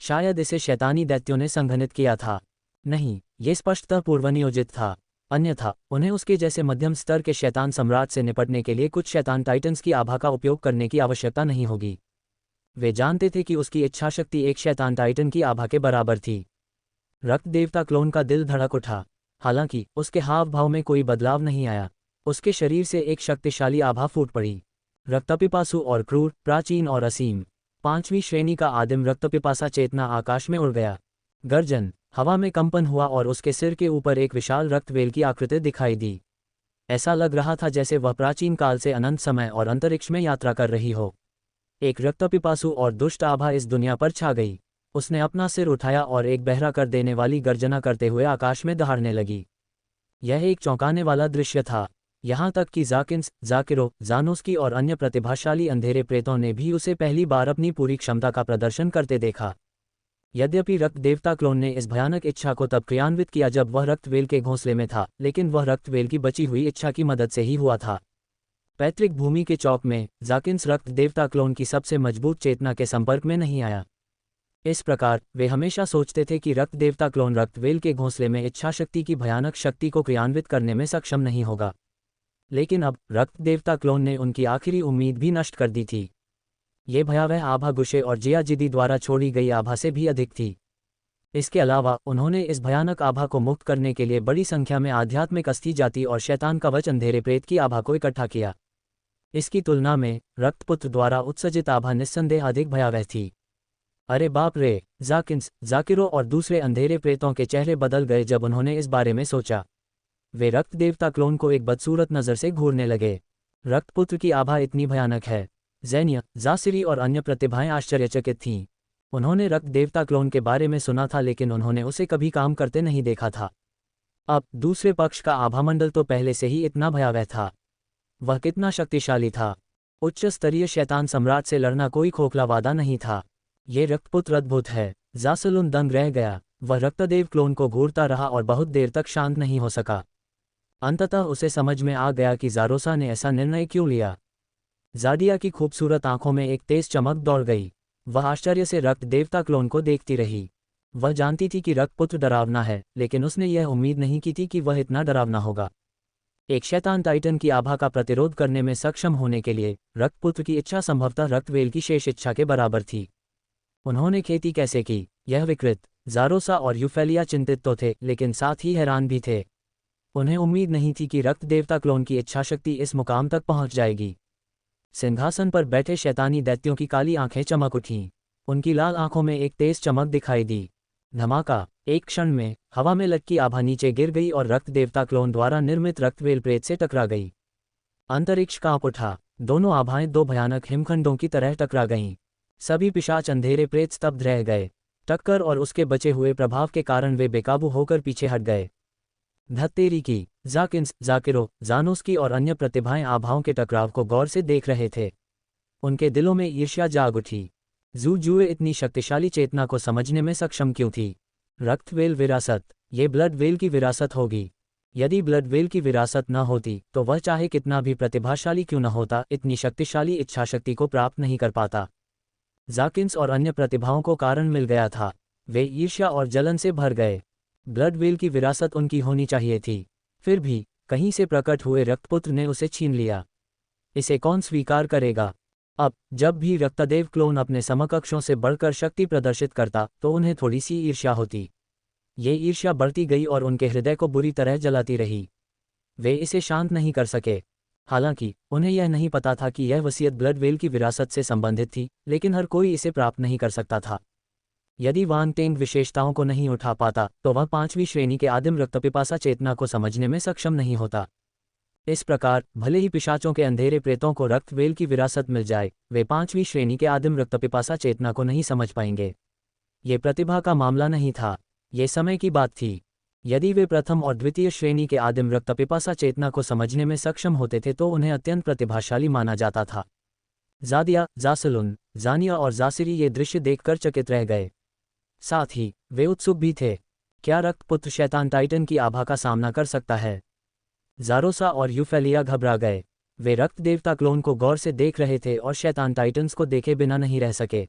शायद इसे शैतानी दैत्यों ने संघनित किया था। नहीं, ये स्पष्टतः पूर्वनियोजित था। अन्यथा उन्हें उसके जैसे मध्यम स्तर के शैतान सम्राट से निपटने के लिए कुछ शैतान टाइटन्स की आभा का उपयोग करने की आवश्यकता नहीं होगी। वे जानते थे कि उसकी इच्छाशक्ति एक शैतान टाइटन की आभा के बराबर थी। रक्त देवता क्लोन का दिल धड़क उठा। हालांकि उसके हाव भाव में कोई बदलाव नहीं आया। उसके शरीर से एक शक्तिशाली आभा फूट पड़ी। रक्तपिपासु और क्रूर, प्राचीन और असीम, 5वीं श्रेणी का आदिम रक्तपिपासा चेतना आकाश में उड़ गया। गर्जन, हवा में कंपन हुआ और उसके सिर के ऊपर एक विशाल रक्तवेल की आकृति दिखाई दी। ऐसा लग रहा था जैसे वह प्राचीन काल से अनंत समय और अंतरिक्ष में यात्रा कर रही हो। एक रक्तपिपासु और दुष्ट आभा इस दुनिया पर छा गई। उसने अपना सिर उठाया और एक बहरा कर देने वाली गर्जना करते हुए आकाश में दहाड़ने लगी। यह एक चौंकाने वाला दृश्य था। यहाँ तक कि जाकिन्स, जाकिरो, जानोस्की और अन्य प्रतिभाशाली अंधेरे प्रेतों ने भी उसे पहली बार अपनी पूरी क्षमता का प्रदर्शन करते देखा। यद्यपि रक्त देवता क्लोन ने इस भयानक इच्छा को तब क्रियान्वित किया जब वह रक्तवेल के घोंसले में था, लेकिन वह रक्तवेल की बची हुई इच्छा की मदद से ही हुआ था। पैतृक भूमि के चौक में जाकिन्स रक्त देवता क्लोन की सबसे मजबूत चेतना के संपर्क में नहीं आया। इस प्रकार वे हमेशा सोचते थे कि रक्त देवता क्लोन रक्तवेल के घोंसले में इच्छाशक्ति की भयानक शक्ति को क्रियान्वित करने में सक्षम नहीं होगा। लेकिन अब रक्त देवता क्लोन ने उनकी आखिरी उम्मीद भी नष्ट कर दी थी। ये भयावह आभा गुशे और जियाजिदी द्वारा छोड़ी गई आभा से भी अधिक थी। इसके अलावा उन्होंने इस भयानक आभा को मुक्त करने के लिए बड़ी संख्या में आध्यात्मिक अस्थि जाति और शैतान कवच अंधेरे प्रेत की आभा को इकट्ठा किया। इसकी तुलना में रक्तपुत्र द्वारा उत्सर्जित आभा निस्संदेह अधिक भयावह थी। अरे बाप रे! जाकिन्स, जाकिरो और दूसरे अंधेरे प्रेतों के चेहरे बदल गए जब उन्होंने इस बारे में सोचा। वे रक्त देवता क्लोन को एक बदसूरत नज़र से घूरने लगे। रक्तपुत्र की आभा इतनी भयानक है। ज़ैनिया, जासिरी और अन्य प्रतिभाएं आश्चर्यचकित थीं। उन्होंने रक्त देवता क्लोन के बारे में सुना था, लेकिन उन्होंने उसे कभी काम करते नहीं देखा था। अब दूसरे पक्ष का आभामंडल तो पहले से ही इतना भयावह था। वह कितना शक्तिशाली था। उच्च स्तरीय शैतान सम्राट से लड़ना कोई खोखला वादा नहीं था। ये रक्तपुत्र अद्भुत है। जासलुन दंग रह गया। वह रक्तदेव क्लोन को घूरता रहा और बहुत देर तक शांत नहीं हो सका। अंततः उसे समझ में आ गया कि ज़ारोसा ने ऐसा निर्णय क्यों लिया। ज़ाडिया की खूबसूरत आंखों में एक तेज चमक दौड़ गई। वह आश्चर्य से रक्त देवता क्लोन को देखती रही। वह जानती थी कि रक्तपुत्र डरावना है, लेकिन उसने यह उम्मीद नहीं की थी कि वह इतना डरावना होगा। एक शैतान टाइटन की आभा का प्रतिरोध करने में सक्षम होने के लिए रक्तपुत्र की इच्छा संभवतः रक्तवेल की शेष इच्छा के बराबर थी। उन्होंने खेती कैसे की, यह विकृत। ज़ारोसा और यूफेलिया चिंतित तो थे, लेकिन साथ ही हैरान भी थे। उन्हें उम्मीद नहीं थी कि रक्त देवता क्लोन की इच्छाशक्ति इस मुकाम तक पहुंच जाएगी। सिंहासन पर बैठे शैतानी दैत्यों की काली आंखें चमक उठीं। उनकी लाल आंखों में एक तेज चमक दिखाई दी। धमाका! एक क्षण में हवा में लटकी आभा नीचे गिर गई और रक्त देवता क्लोन द्वारा निर्मित रक्तवेल प्रेत से टकरा गई। अंतरिक्ष कांप उठा। दोनों आभाएं दो भयानक हिमखंडों की तरह टकरा गईं। सभी पिशाच अंधेरे प्रेत स्तब्ध रह गए। टक्कर और उसके बचे हुए प्रभाव के कारण वे बेकाबू होकर पीछे हट गए। धत्तेरी की! जाकिन्स, जाकिरो, जानोस्की और अन्य प्रतिभाएं आभाओं के टकराव को गौर से देख रहे थे। उनके दिलों में ईर्ष्या जाग उठी। जूजुए इतनी शक्तिशाली चेतना को समझने में सक्षम क्यों थी? रक्तवेल विरासत, ये ब्लड वेल की विरासत होगी। यदि ब्लड वेल की विरासत न होती तो वह चाहे कितना भी प्रतिभाशाली क्यों न होता, इतनी शक्तिशाली इच्छाशक्ति को प्राप्त नहीं कर पाता। जाकिन्स और अन्य प्रतिभाओं को कारण मिल गया था। वे ईर्ष्या और जलन से भर गए। ब्लड वेल की विरासत उनकी होनी चाहिए थी। फिर भी कहीं से प्रकट हुए रक्तपुत्र ने उसे छीन लिया। इसे कौन स्वीकार करेगा? अब जब भी रक्तदेव क्लोन अपने समकक्षों से बढ़कर शक्ति प्रदर्शित करता तो उन्हें थोड़ी सी ईर्ष्या होती। ये ईर्ष्या बढ़ती गई और उनके हृदय को बुरी तरह जलाती रही। वे इसे शांत नहीं कर सके। हालांकि उन्हें यह नहीं पता था कि यह वसीयत ब्लड वेल की विरासत से संबंधित थी, लेकिन हर कोई इसे प्राप्त नहीं कर सकता था। यदि वान टेंग विशेषताओं को नहीं उठा पाता तो वह 5वीं श्रेणी के आदिम रक्तपिपासा चेतना को समझने में सक्षम नहीं होता। इस प्रकार भले ही पिशाचों के अंधेरे प्रेतों को रक्तवेल की विरासत मिल जाए, वे 5वीं श्रेणी के आदिम रक्तपिपासा चेतना को नहीं समझ पाएंगे। ये प्रतिभा का मामला नहीं था, ये समय की बात थी। यदि वे प्रथम और द्वितीय श्रेणी के आदिम रक्तपिपासा चेतना को समझने में सक्षम होते थे तो उन्हें अत्यंत प्रतिभाशाली माना जाता था। ज़ादिया, जासलुन, ज़ानिया और जासिरी ये दृश्य देखकर चकित रह गए। साथ ही वे उत्सुक भी थे। क्या रक्तपुत्र शैतान टाइटन की आभा का सामना कर सकता है? ज़ारोसा और यूफेलिया घबरा गए। वे रक्त देवता क्लोन को गौर से देख रहे थे और शैतान टाइटन्स को देखे बिना नहीं रह सके।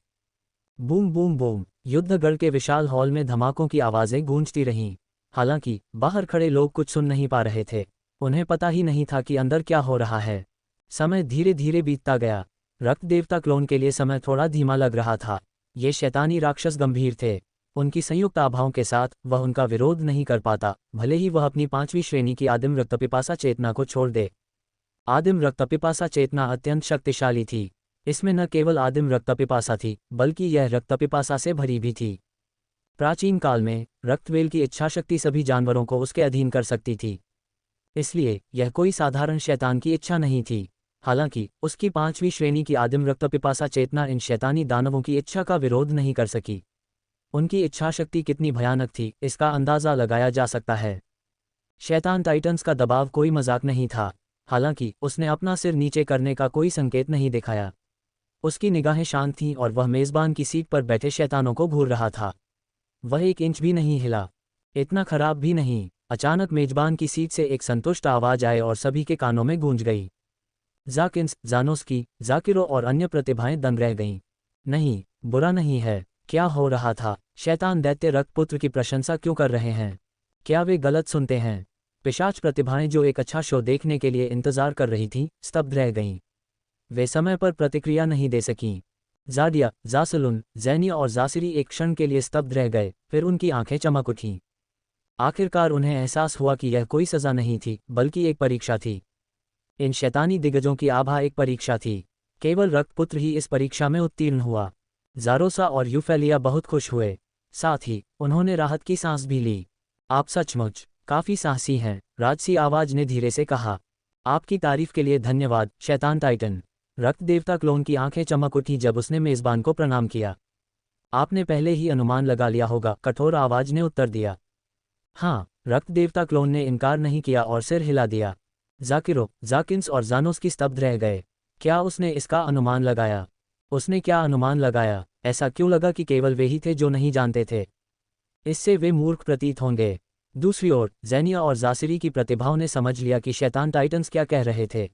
Boom boom boom! युद्धगढ़ के विशाल हॉल में धमाकों की आवाज़ें गूंजती रहीं। हालांकि बाहर खड़े लोग कुछ सुन नहीं पा रहे थे, उन्हें पता ही नहीं था कि अंदर क्या हो रहा है। समय धीरे धीरे बीतता गया। रक्त देवता क्लोन के लिए समय थोड़ा धीमा लग रहा था। ये शैतानी राक्षस गंभीर थे। उनकी संयुक्त आभाओं के साथ वह उनका विरोध नहीं कर पाता, भले ही वह अपनी 5वीं श्रेणी की आदिम रक्तपिपासा चेतना को छोड़ दे। आदिम रक्तपिपासा चेतना अत्यंत शक्तिशाली थी। इसमें न केवल आदिम रक्तपिपासा थी, बल्कि यह रक्तपिपासा से भरी भी थी। प्राचीन काल में रक्तवेल की इच्छाशक्ति सभी जानवरों को उसके अधीन कर सकती थी, इसलिए यह कोई साधारण शैतान की इच्छा नहीं थी। हालांकि उसकी 5वीं श्रेणी की आदिम रक्तपिपासा चेतना इन शैतानी दानवों की इच्छा का विरोध नहीं कर सकी। उनकी इच्छाशक्ति कितनी भयानक थी, इसका अंदाजा लगाया जा सकता है। शैतान टाइटन्स का दबाव कोई मजाक नहीं था। हालांकि उसने अपना सिर नीचे करने का कोई संकेत नहीं दिखाया। उसकी निगाहें शांत थीं और वह मेज़बान की सीट पर बैठे शैतानों को घूर रहा था। वह 1 इंच भी नहीं हिला। इतना खराब भी नहीं। अचानक मेजबान की सीट से एक संतुष्ट आवाज आए और सभी के कानों में गूंज गई। जाकिन्स, जानोस्की, जाकिरो और अन्य प्रतिभाएं दंग रह गईं। नहीं, बुरा नहीं है। क्या हो रहा था? शैतान दैत्य रक्तपुत्र की प्रशंसा क्यों कर रहे हैं? क्या वे गलत सुनते हैं? पिशाच प्रतिभाएं जो एक अच्छा शो देखने के लिए इंतजार कर रही थीं, स्तब्ध रह गईं। वे समय पर प्रतिक्रिया नहीं दे सकीं। जाडिया, जासलुन, जैनिया और जासिरी एक क्षण के लिए स्तब्ध रह गए, फिर उनकी आंखें चमक उठीं। आखिरकार उन्हें एहसास हुआ कि यह कोई सज़ा नहीं थी, बल्कि एक परीक्षा थी। इन शैतानी दिग्गजों की आभा एक परीक्षा थी। केवल रक्तपुत्र ही इस परीक्षा में उत्तीर्ण हुआ। ज़ारोसा और यूफेलिया बहुत खुश हुए। साथ ही उन्होंने राहत की सांस भी ली। आप सचमुच काफ़ी साहसी हैं, राजसी आवाज ने धीरे से कहा। आपकी तारीफ के लिए धन्यवाद, शैतान टाइटन। रक्त देवता क्लोन की आंखें चमक उठी जब उसने मेज़बान को प्रणाम किया। आपने पहले ही अनुमान लगा लिया होगा, कठोर आवाज ने उत्तर दिया। हाँ, रक्त देवता क्लोन ने इनकार नहीं किया और सिर हिला दिया। जाकिरो, जाकिन्स और जानोस्की स्तब्ध रह गए। क्या उसने इसका अनुमान लगाया? उसने क्या अनुमान लगाया? ऐसा क्यों लगा कि केवल वे ही थे जो नहीं जानते थे? इससे वे मूर्ख प्रतीत होंगे। दूसरी ओर जैनिया और जासिरी की प्रतिभाओं ने समझ लिया कि शैतान टाइटन्स क्या कह रहे थे।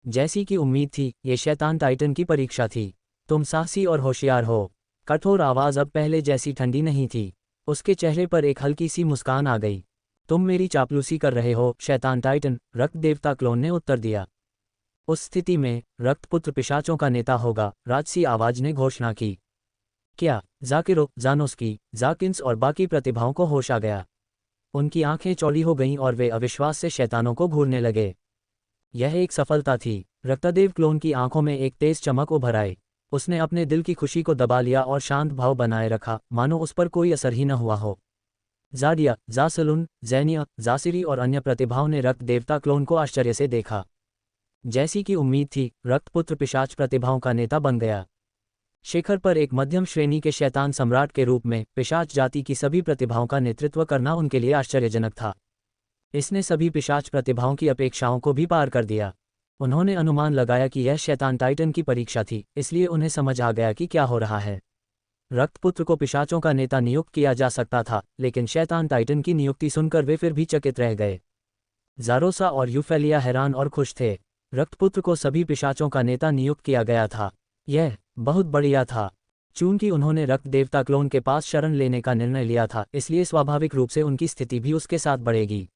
जैसी कि उम्मीद थी, ये शैतान टाइटन की परीक्षा थी। तुम साहसी और होशियार हो। कठोर आवाज अब पहले जैसी ठंडी नहीं थी। उसके चेहरे पर एक हल्की सी मुस्कान आ गई। तुम मेरी चापलूसी कर रहे हो, शैतान टाइटन, रक्त देवता क्लोन ने उत्तर दिया। उस स्थिति में रक्तपुत्र पिशाचों का नेता होगा, राजसी आवाज ने घोषणा की। क्या? जाकिरो, जानोस्की, जाकिन्स और बाकी प्रतिभाओं को होश आ गया। उनकी आंखें चौड़ी हो गईं और वे अविश्वास से शैतानों को घूरने लगे। यह एक सफलता थी। रक्तदेव क्लोन की आंखों में एक तेज चमक उभर आई। उसने अपने दिल की खुशी को दबा लिया और शांत भाव बनाए रखा, मानो उस पर कोई असर ही न हुआ हो। जाडिया, जासलुन, जैनिया, जासिरी और अन्य प्रतिभाओं ने रक्त देवता क्लोन को आश्चर्य से देखा। जैसी कि उम्मीद थी, रक्तपुत्र पिशाच प्रतिभाओं का नेता बन गया। शिखर पर एक मध्यम श्रेणी के शैतान सम्राट के रूप में पिशाच जाति की सभी प्रतिभाओं का नेतृत्व करना उनके लिए आश्चर्यजनक था। इसने सभी पिशाच प्रतिभाओं की अपेक्षाओं को भी पार कर दिया। उन्होंने अनुमान लगाया कि यह शैतान टाइटन की परीक्षा थी, इसलिए उन्हें समझ आ गया कि क्या हो रहा है। रक्तपुत्र को पिशाचों का नेता नियुक्त किया जा सकता था, लेकिन शैतान टाइटन की नियुक्ति सुनकर वे फिर भी चकित रह गए। ज़ारोसा और यूफेलिया हैरान और खुश थे। रक्तपुत्र को सभी पिशाचों का नेता नियुक्त किया गया था। यह बहुत बढ़िया था। चूंकि उन्होंने रक्त देवता क्लोन के पास शरण लेने का निर्णय लिया था, इसलिए स्वाभाविक रूप से उनकी स्थिति भी उसके साथ बढ़ेगी।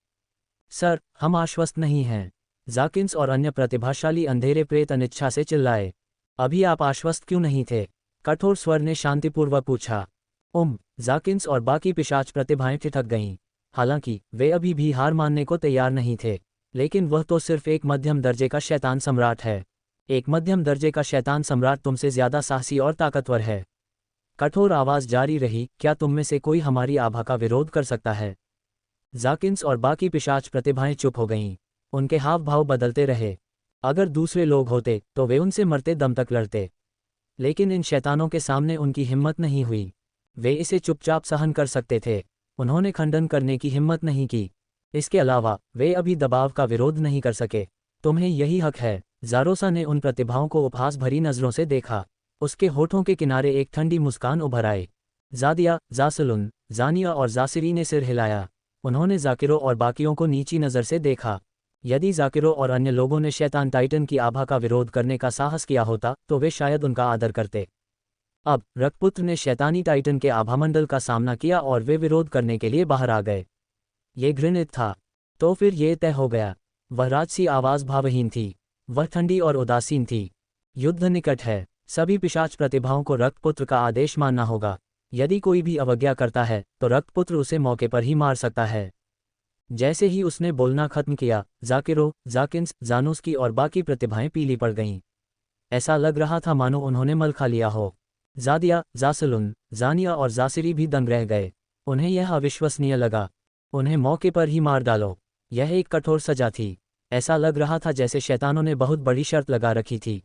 सर, हम आश्वस्त नहीं हैं। जाकिन्स और अन्य प्रतिभाशाली अंधेरे प्रेत अनिच्छा से चिल्लाए। अभी आप आश्वस्त क्यों नहीं थे? कठोर स्वर ने शांतिपूर्वक पूछा। जाकिन्स और बाकी पिशाच प्रतिभाएं ठिठक गईं। हालांकि वे अभी भी हार मानने को तैयार नहीं थे, लेकिन वह तो सिर्फ एक मध्यम दर्जे का शैतान सम्राट है। एक मध्यम दर्जे का शैतान सम्राट तुमसे ज्यादा साहसी और ताकतवर है। कठोर आवाज जारी रही, क्या तुम में से कोई हमारी आभा का विरोध कर सकता है? जाकिन्स और बाकी पिशाच प्रतिभाएं चुप हो गईं। उनके हाव भाव बदलते रहे। अगर दूसरे लोग होते तो वे उनसे मरते दम तक लड़ते, लेकिन इन शैतानों के सामने उनकी हिम्मत नहीं हुई। वे इसे चुपचाप सहन कर सकते थे, उन्होंने खंडन करने की हिम्मत नहीं की। इसके अलावा वे अभी दबाव का विरोध नहीं कर सके। तुम्हें यही हक है। ज़ारोसा ने उन प्रतिभाओं को उपहास भरी नज़रों से देखा। उसके होठों के किनारे एक ठंडी मुस्कान उभर आई। जादिया, जासलुन, जानिया और जासिरी ने सिर हिलाया। उन्होंने जाकिरो और बाकियों को नीची नज़र से देखा। यदि जाकिरो और अन्य लोगों ने शैतान टाइटन की आभा का विरोध करने का साहस किया होता तो वे शायद उनका आदर करते। अब रक्तपुत्र ने शैतानी टाइटन के आभामंडल का सामना किया और वे विरोध करने के लिए बाहर आ गए। ये घृणित था। तो फिर ये तय हो गया। वह राजसी आवाज़ भावहीन थी। वह ठंडी और उदासीन थी। युद्ध निकट है। सभी पिशाच प्रतिभाओं को रक्तपुत्र का आदेश मानना होगा। यदि कोई भी अवज्ञा करता है तो रक्तपुत्र उसे मौके पर ही मार सकता है। जैसे ही उसने बोलना खत्म किया, जाकिरो, जाकिन्स, जानोस्की और बाकी प्रतिभाएं पीली पड़ गईं। ऐसा लग रहा था मानो उन्होंने मल खा लिया हो। जादिया, जासलुन, जानिया और जासिरी भी दंग रह गए। उन्हें यह अविश्वसनीय लगा। उन्हें मौके पर ही मार डालो। यह एक कठोर सजा थी। ऐसा लग रहा था जैसे शैतानों ने बहुत बड़ी शर्त लगा रखी थी।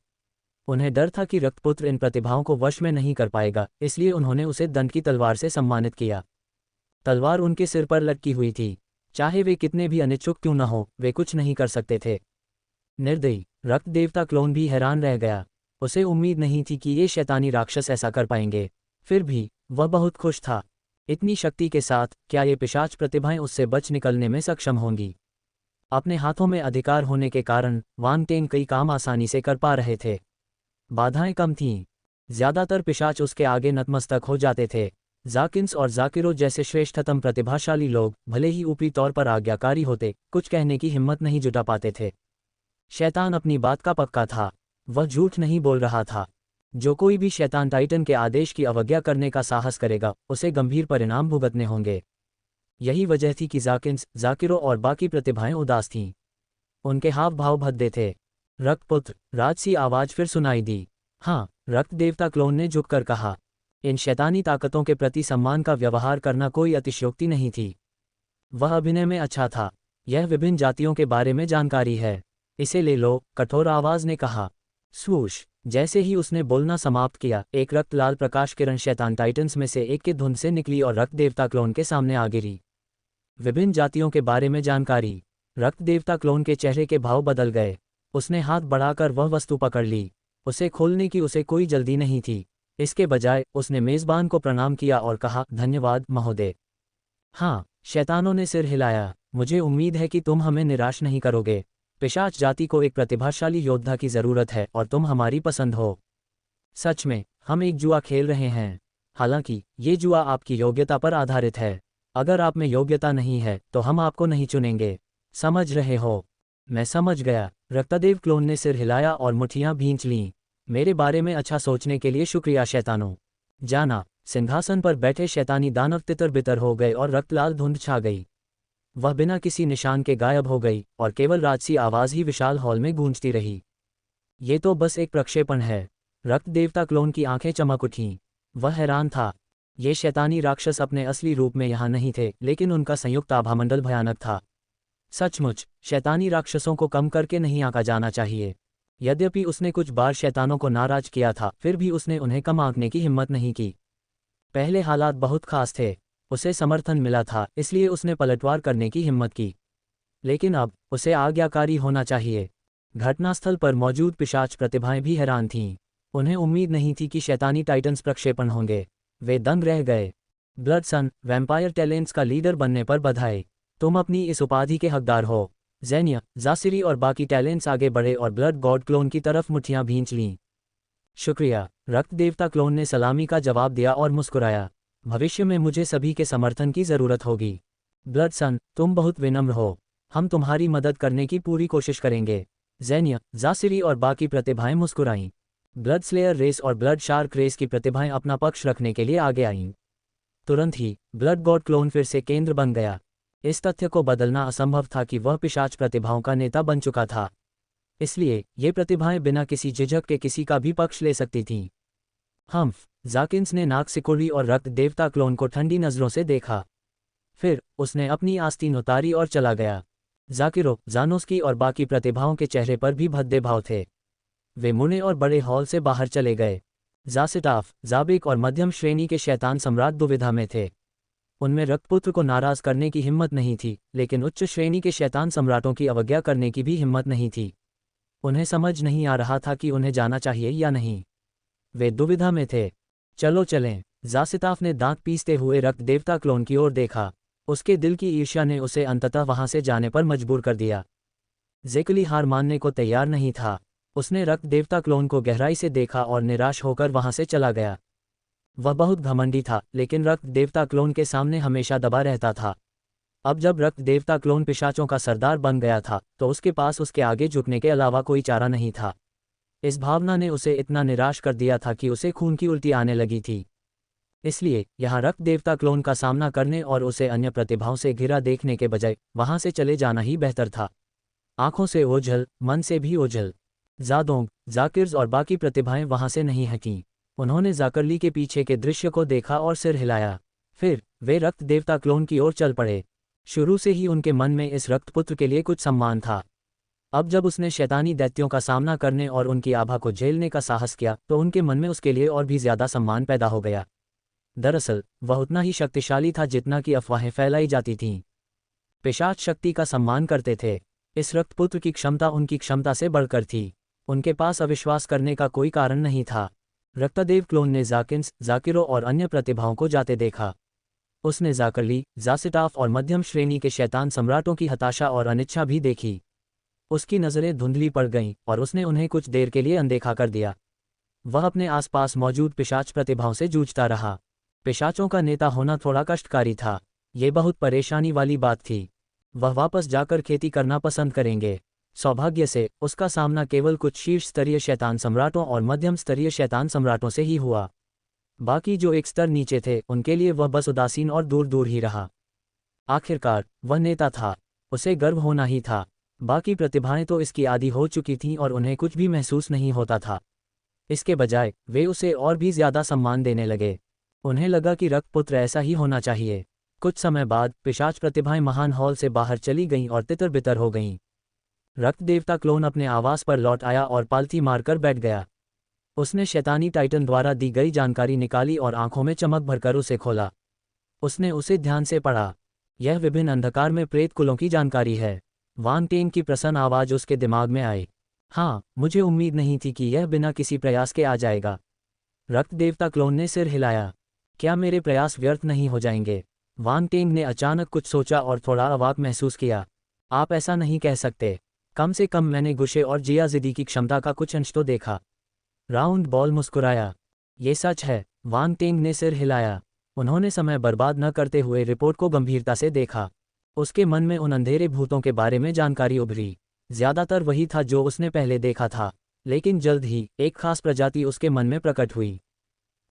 उन्हें डर था कि रक्तपुत्र इन प्रतिभाओं को वश में नहीं कर पाएगा, इसलिए उन्होंने उसे दंड की तलवार से सम्मानित किया। तलवार उनके सिर पर लटकी हुई थी। चाहे वे कितने भी अनिच्छुक क्यों न हो, वे कुछ नहीं कर सकते थे। निर्दयी रक्त देवता क्लोन भी हैरान रह गया। उसे उम्मीद नहीं थी कि ये शैतानी राक्षस ऐसा कर पाएंगे। फिर भी वह बहुत खुश था। इतनी शक्ति के साथ क्या ये पिशाच प्रतिभाएं उससे बच निकलने में सक्षम होंगी? अपने हाथों में अधिकार होने के कारण वांग टेंग कई काम आसानी से कर पा रहे थे। बाधाएं कम थीं। ज्यादातर पिशाच उसके आगे नतमस्तक हो जाते थे। जाकिन्स और जाकिरो जैसे श्रेष्ठतम प्रतिभाशाली लोग भले ही ऊपरी तौर पर आज्ञाकारी होते, कुछ कहने की हिम्मत नहीं जुटा पाते थे। शैतान अपनी बात का पक्का था। वह झूठ नहीं बोल रहा था। जो कोई भी शैतान टाइटन के आदेश की अवज्ञा करने का साहस करेगा, उसे गंभीर परिणाम भुगतने होंगे। यही वजह थी कि जाकिन्स, जाकिरो और बाकी प्रतिभाएं उदास थीं। उनके हाव भाव भद्दे थे। रक्तपुत्र, राजसी आवाज फिर सुनाई दी। हाँ, रक्त देवता क्लोन ने झुककर कहा। इन शैतानी ताकतों के प्रति सम्मान का व्यवहार करना कोई अतिशयोक्ति नहीं थी। वह अभिनय में अच्छा था। यह विभिन्न जातियों के बारे में जानकारी है। इसे ले लो, कठोर आवाज ने कहा। स्वूश, जैसे ही उसने बोलना समाप्त किया, एक रक्त लाल प्रकाश किरण शैतान टाइटन्स में से एक के धुंध से निकली और रक्त देवता क्लोन के सामने आ गिरी। विभिन्न जातियों के बारे में जानकारी। रक्त देवता क्लोन के चेहरे के भाव बदल गए। उसने हाथ बढ़ाकर वह वस्तु पकड़ ली। उसे खोलने की उसे कोई जल्दी नहीं थी। इसके बजाय उसने मेजबान को प्रणाम किया और कहा, धन्यवाद महोदय। हाँ, शैतानों ने सिर हिलाया। मुझे उम्मीद है कि तुम हमें निराश नहीं करोगे। पिशाच जाति को एक प्रतिभाशाली योद्धा की जरूरत है और तुम हमारी पसंद हो। सच में, हम एक जुआ खेल रहे हैं। हालांकि ये जुआ आपकी योग्यता पर आधारित है। अगर आप में योग्यता नहीं है तो हम आपको नहीं चुनेंगे। समझ रहे हो? मैं समझ गया। रक्तदेव क्लोन ने सिर हिलाया और मुट्ठियां भींच लीं। मेरे बारे में अच्छा सोचने के लिए शुक्रिया शैतानों। जाना। सिंहासन पर बैठे शैतानी दानव तितर बितर हो गए और रक्तलाल धुंध छा गई। वह बिना किसी निशान के गायब हो गई और केवल राजसी आवाज ही विशाल हॉल में गूंजती रही। ये तो बस एक प्रक्षेपण है। रक्त देवता क्लोन की आंखें चमक उठीं। वह हैरान था। ये शैतानी राक्षस अपने असली रूप में यहाँ नहीं थे, लेकिन उनका संयुक्त आभामंडल भयानक था। सचमुच, शैतानी राक्षसों को कम करके नहीं आंका जाना चाहिए। यद्यपि उसने कुछ बार शैतानों को नाराज किया था, फिर भी उसने उन्हें कम आंकने की हिम्मत नहीं की। पहले हालात बहुत खास थे। उसे समर्थन मिला था, इसलिए उसने पलटवार करने की हिम्मत की। लेकिन अब उसे आज्ञाकारी होना चाहिए। घटनास्थल पर मौजूद पिशाच प्रतिभाएं भी हैरान थीं। उन्हें उम्मीद नहीं थी कि शैतानी टाइटन्स प्रक्षेपण होंगे। वे दंग रह गए। ब्लड सन, वैम्पायर टैलेंट्स का लीडर बनने पर बधाई। तुम अपनी इस उपाधि के हकदार हो। ज़ेनिया, जासिरी और बाकी टैलेंट्स आगे बढ़े और ब्लड गॉड क्लोन की तरफ मुट्ठियां भींच लीं। शुक्रिया। रक्त देवता क्लोन ने सलामी का जवाब दिया और मुस्कुराया। भविष्य में मुझे सभी के समर्थन की जरूरत होगी। ब्लड सन, तुम बहुत विनम्र हो। हम तुम्हारी मदद करने की पूरी कोशिश करेंगे। ज़ेनिया, जासिरी और बाकी प्रतिभाएं मुस्कुराईं। ब्लड स्लेयर रेस और ब्लड शार्क रेस की प्रतिभाएं अपना पक्ष रखने के लिए आगे आईं। तुरंत ही ब्लड गॉड क्लोन फिर से केंद्र बन गया। इस तथ्य को बदलना असंभव था कि वह पिशाच प्रतिभाओं का नेता बन चुका था। इसलिए ये प्रतिभाएं बिना किसी झिझक के किसी का भी पक्ष ले सकती थीं। हम्फ, जाकिन्स ने नाक सिकुड़ी और रक्त देवता क्लोन को ठंडी नजरों से देखा। फिर उसने अपनी आस्तीन उतारी और चला गया। जाकिरो, जानोस्की और बाकी प्रतिभाओं के चेहरे पर भी भद्दे भाव थे। वे मुने और बड़े हॉल से बाहर चले गए। जासिटाफ, जाबिक और मध्यम श्रेणी के शैतान सम्राट दुविधा में थे। उनमें रक्तपुत्र को नाराज करने की हिम्मत नहीं थी, लेकिन उच्च श्रेणी के शैतान सम्राटों की अवज्ञा करने की भी हिम्मत नहीं थी। उन्हें समझ नहीं आ रहा था कि उन्हें जाना चाहिए या नहीं। वे दुविधा में थे। चलो चलें। जासिताफ ने दांत पीसते हुए रक्त देवता क्लोन की ओर देखा। उसके दिल की ईर्ष्या ने उसे अंततः वहां से जाने पर मजबूर कर दिया। जेकली हार मानने को तैयार नहीं था। उसने रक्त देवता क्लोन को गहराई से देखा और निराश होकर वहां से चला गया। वह बहुत घमंडी था, लेकिन रक्त देवता क्लोन के सामने हमेशा दबा रहता था। अब जब रक्त देवता क्लोन पिशाचों का सरदार बन गया था तो उसके पास उसके आगे झुकने के अलावा कोई चारा नहीं था। इस भावना ने उसे इतना निराश कर दिया था कि उसे खून की उल्टी आने लगी थी। इसलिए यहाँ रक्त देवता क्लोन का सामना करने और उसे अन्य प्रतिभाओं से घिरा देखने के बजाय वहां से चले जाना ही बेहतर था। आंखों से ओझल, मन से भी ओझल। जादोंग, जाकिर्स और बाकी प्रतिभाएं वहां से नहीं हटीं। उन्होंने जाकरली के पीछे के दृश्य को देखा और सिर हिलाया। फिर वे रक्त देवता क्लोन की ओर चल पड़े। शुरू से ही उनके मन में इस रक्तपुत्र के लिए कुछ सम्मान था। अब जब उसने शैतानी दैत्यों का सामना करने और उनकी आभा को झेलने का साहस किया तो उनके मन में उसके लिए और भी ज्यादा सम्मान पैदा हो गया। दरअसल वह उतना ही शक्तिशाली था जितना कि अफवाहें फैलाई जाती थीं। पिशाच शक्ति का सम्मान करते थे। इस रक्तपुत्र की क्षमता उनकी क्षमता से बढ़कर थी। उनके पास अविश्वास करने का कोई कारण नहीं था। रक्तदेव क्लोन ने जाकिन्स, जाकिरों और अन्य प्रतिभाओं को जाते देखा। उसने जाकरली, जासिटाफ और मध्यम श्रेणी के शैतान सम्राटों की हताशा और अनिच्छा भी देखी। उसकी नज़रें धुंधली पड़ गईं और उसने उन्हें कुछ देर के लिए अनदेखा कर दिया। वह अपने आसपास मौजूद पिशाच प्रतिभाओं से जूझता रहा। पिशाचों का नेता होना थोड़ा कष्टकारी था। ये बहुत परेशानी वाली बात थी। वह वापस जाकर खेती करना पसंद करेंगे। सौभाग्य से उसका सामना केवल कुछ शीर्ष स्तरीय शैतान सम्राटों और मध्यम स्तरीय शैतान सम्राटों से ही हुआ। बाकी जो एक स्तर नीचे थे उनके लिए वह बस उदासीन और दूर दूर ही रहा। आखिरकार वह नेता था। उसे गर्व होना ही था। बाकी प्रतिभाएं तो इसकी आदी हो चुकी थीं और उन्हें कुछ भी महसूस नहीं होता था। इसके बजाय वे उसे और भी ज्यादा सम्मान देने लगे। उन्हें लगा कि रक्तपुत्र ऐसा ही होना चाहिए। कुछ समय बाद पिशाच प्रतिभाएं महान हॉल से बाहर चली गईं और तितर बितर हो गईं। रक्त देवता क्लोन अपने आवास पर लौट आया और पालथी मारकर बैठ गया। उसने शैतानी टाइटन द्वारा दी गई जानकारी निकाली और आंखों में चमक भरकर उसे खोला। उसने उसे ध्यान से पढ़ा। यह विभिन्न अंधकार में प्रेत कुलों की जानकारी है। वान टेन की प्रसन्न आवाज उसके दिमाग में आई। हाँ, मुझे उम्मीद नहीं थी कि यह बिना किसी प्रयास के आ जाएगा। रक्त देवता क्लोन ने सिर हिलाया। क्या मेरे प्रयास व्यर्थ नहीं हो जाएंगे? वान टेंग ने अचानक कुछ सोचा और थोड़ा अवाक महसूस किया। आप ऐसा नहीं कह सकते। कम से कम मैंने गुशे और जियाजिदी की क्षमता का कुछ अंश तो देखा। राउंड बॉल मुस्कुराया। ये सच है। वान टेंग ने सिर हिलाया। उन्होंने समय बर्बाद न करते हुए रिपोर्ट को गंभीरता से देखा। उसके मन में उन अंधेरे भूतों के बारे में जानकारी उभरी। ज्यादातर वही था जो उसने पहले देखा था, लेकिन जल्द ही एक खास प्रजाति उसके मन में प्रकट हुई।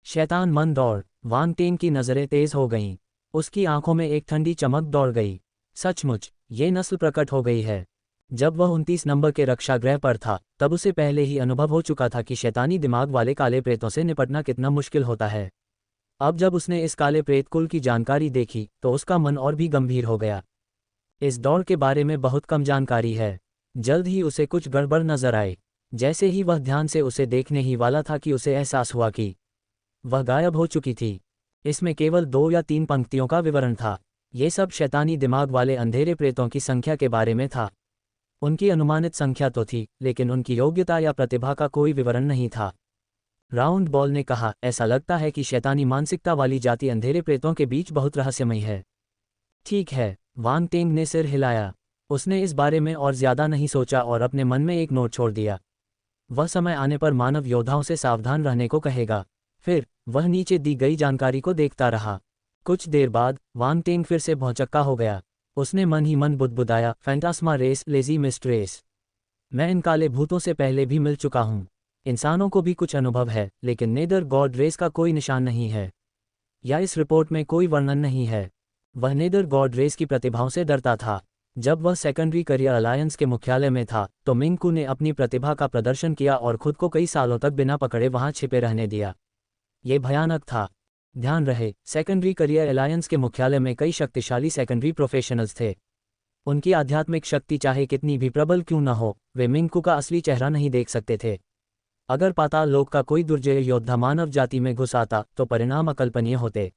शैतान मन दौड़। वान टेंग की नज़रें तेज हो गईं। उसकी आंखों में एक ठंडी चमक दौड़ गई। सचमुच ये नस्ल प्रकट हो गई है। जब वह 29 नंबर के रक्षागृह पर था तब उसे पहले ही अनुभव हो चुका था कि शैतानी दिमाग वाले काले प्रेतों से निपटना कितना मुश्किल होता है। अब जब उसने इस काले प्रेत कुल की जानकारी देखी तो उसका मन और भी गंभीर हो गया। इस दौड़ के बारे में बहुत कम जानकारी है। जल्द ही उसे कुछ गड़बड़ नजर आई। जैसे ही वह ध्यान से उसे देखने ही वाला था कि उसे एहसास हुआ कि वह गायब हो चुकी थी। इसमें केवल 2 या 3 पंक्तियों का विवरण था। ये सब शैतानी दिमाग वाले अंधेरे प्रेतों की संख्या के बारे में था। उनकी अनुमानित संख्या तो थी, लेकिन उनकी योग्यता या प्रतिभा का कोई विवरण नहीं था। राउंड बॉल ने कहा, ऐसा लगता है कि शैतानी मानसिकता वाली जाति अंधेरे प्रेतों के बीच बहुत रहस्यमयी है। ठीक है, वान टेंग ने सिर हिलाया। उसने इस बारे में और ज्यादा नहीं सोचा और अपने मन में एक नोट छोड़ दिया। वह समय आने पर मानव योद्धाओं से सावधान रहने को कहेगा। फिर वह नीचे दी गई जानकारी को देखता रहा। कुछ देर बाद वान टेंग फिर से भौचक्का हो गया। उसने मन ही मन बुदबुदाया, फैंटास्मा रेस, लेजी मिस्ट्रेस। मैं इन काले भूतों से पहले भी मिल चुका हूँ। इंसानों को भी कुछ अनुभव है, लेकिन नेदर गॉड रेस का कोई निशान नहीं है, या इस रिपोर्ट में कोई वर्णन नहीं है। वह नेदर गॉड रेस की प्रतिभाओं से डरता था। जब वह सेकेंडरी करियर अलायंस के मुख्यालय में था तो मिंकू ने अपनी प्रतिभा का प्रदर्शन किया और खुद को कई सालों तक बिना पकड़े वहां छिपे रहने दिया। ये भयानक था। ध्यान रहे, सेकेंडरी करियर अलायंस के मुख्यालय में कई शक्तिशाली सेकेंडरी प्रोफेशनल्स थे। उनकी आध्यात्मिक शक्ति चाहे कितनी भी प्रबल क्यों न हो, वे मिंकू का असली चेहरा नहीं देख सकते थे। अगर पाताल लोक का कोई दुर्जय योद्धा मानव जाति में घुस आता तो परिणाम अकल्पनीय होते।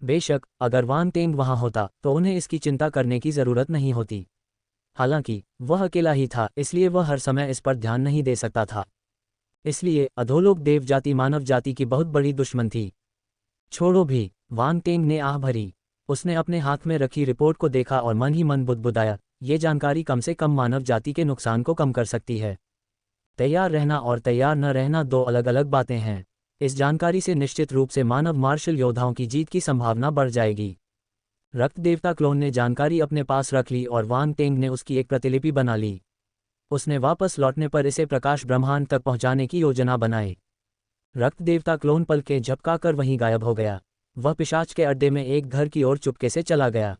बेशक अगर वान टेंग वहां होता तो उन्हें इसकी चिंता करने की जरूरत नहीं होती। हालांकि वह अकेला ही था, इसलिए वह हर समय इस पर ध्यान नहीं दे सकता था। इसलिए अधोलोक देव जाति मानव जाति की बहुत बड़ी दुश्मन थी। छोड़ो भी, वान टेंग ने आह भरी। उसने अपने हाथ में रखी रिपोर्ट को देखा और मन ही मन बुदबुदाया, ये जानकारी कम से कम मानव जाति के नुकसान को कम कर सकती है। तैयार रहना और तैयार न रहना दो अलग अलग बातें हैं। इस जानकारी से निश्चित रूप से मानव मार्शल योद्धाओं की जीत की संभावना बढ़ जाएगी। रक्त देवता क्लोन ने जानकारी अपने पास रख ली और वांग टेंग ने उसकी एक प्रतिलिपि बना ली। उसने वापस लौटने पर इसे प्रकाश ब्रह्मांड तक पहुंचाने की योजना बनाई। रक्त देवता क्लोन पल के झपकाकर वहीं गायब हो गया। वह पिशाच के अड्डे में एक घर की ओर चुपके से चला गया।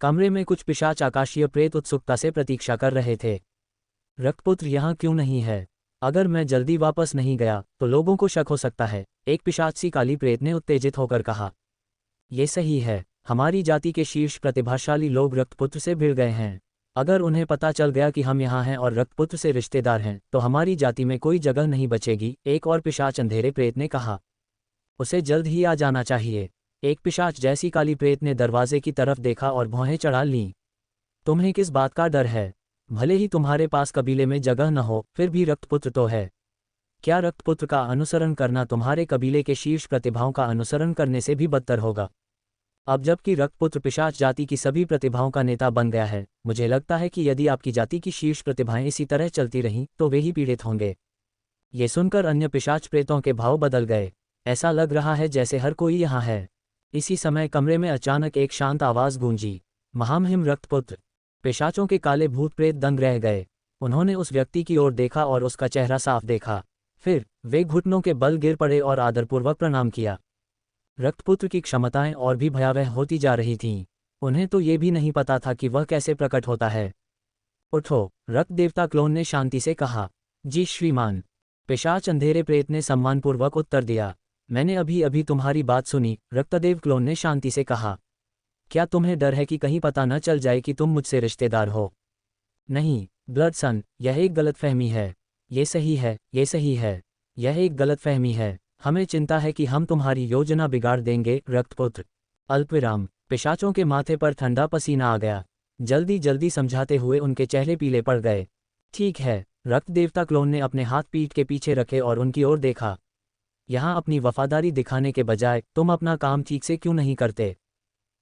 कमरे में कुछ पिशाच आकाशीय प्रेत उत्सुकता से प्रतीक्षा कर रहे थे। रक्तपुत्र यहाँ क्यों नहीं है? अगर मैं जल्दी वापस नहीं गया तो लोगों को शक हो सकता है, एक पिशाच सी काली प्रेत ने उत्तेजित होकर कहा। ये सही है, हमारी जाति के शीर्ष प्रतिभाशाली लोग रक्तपुत्र से भिड़ गए हैं। अगर उन्हें पता चल गया कि हम यहाँ हैं और रक्तपुत्र से रिश्तेदार हैं तो हमारी जाति में कोई जगह नहीं बचेगी, एक और पिशाच अंधेरे प्रेत ने कहा। उसे जल्द ही आ जाना चाहिए। एक पिशाच जैसी काली प्रेत ने दरवाजे की तरफ देखा और भौहें चढ़ा लीं। तुम्हें किस बात का डर है? भले ही तुम्हारे पास कबीले में जगह न हो, फिर भी रक्तपुत्र तो है। क्या रक्तपुत्र का अनुसरण करना तुम्हारे कबीले के शीर्ष प्रतिभाओं का अनुसरण करने से भी बदतर होगा? अब जबकि रक्तपुत्र पिशाच जाति की सभी प्रतिभाओं का नेता बन गया है, मुझे लगता है कि यदि आपकी जाति की शीर्ष प्रतिभाएं इसी तरह चलती रहीं तो वे ही पीड़ित होंगे। ये सुनकर अन्य पिशाच प्रेतों के भाव बदल गए। ऐसा लग रहा है जैसे हर कोई यहाँ है। इसी समय कमरे में अचानक एक शांत आवाज गूंजी, महामहिम रक्तपुत्र। पिशाचों के काले भूत प्रेत दंग रह गए। उन्होंने उस व्यक्ति की ओर देखा और उसका चेहरा साफ देखा। फिर वे घुटनों के बल गिर पड़े और आदरपूर्वक प्रणाम किया। रक्तपुत्र की क्षमताएं और भी भयावह होती जा रही थीं। उन्हें तो ये भी नहीं पता था कि वह कैसे प्रकट होता है। उठो, रक्त देवता क्लोन ने शांति से कहा। जी श्रीमान। पिशाच अंधेरे प्रेत ने सम्मानपूर्वक उत्तर दिया। मैंने अभी अभी तुम्हारी बात सुनी, रक्तदेव क्लोन ने शांति से कहा। क्या तुम्हें डर है कि कहीं पता न चल जाए कि तुम मुझसे रिश्तेदार हो? नहीं, ब्लड सन, यह एक गलतफहमी है। ये सही है, ये सही है। यह एक गलतफहमी है। हमें चिंता है कि हम तुम्हारी योजना बिगाड़ देंगे, रक्तपुत्र। अल्पविराम। पिशाचों के माथे पर ठंडा पसीना आ गया। जल्दी जल्दी समझाते हुए उनके चेहरे पीले पड़ गए। ठीक है, रक्त देवता क्लोन ने अपने हाथ पीठ के पीछे रखे और उनकी ओर देखा। यहाँ अपनी वफादारी दिखाने के बजाय तुम अपना काम ठीक से क्यों नहीं करते?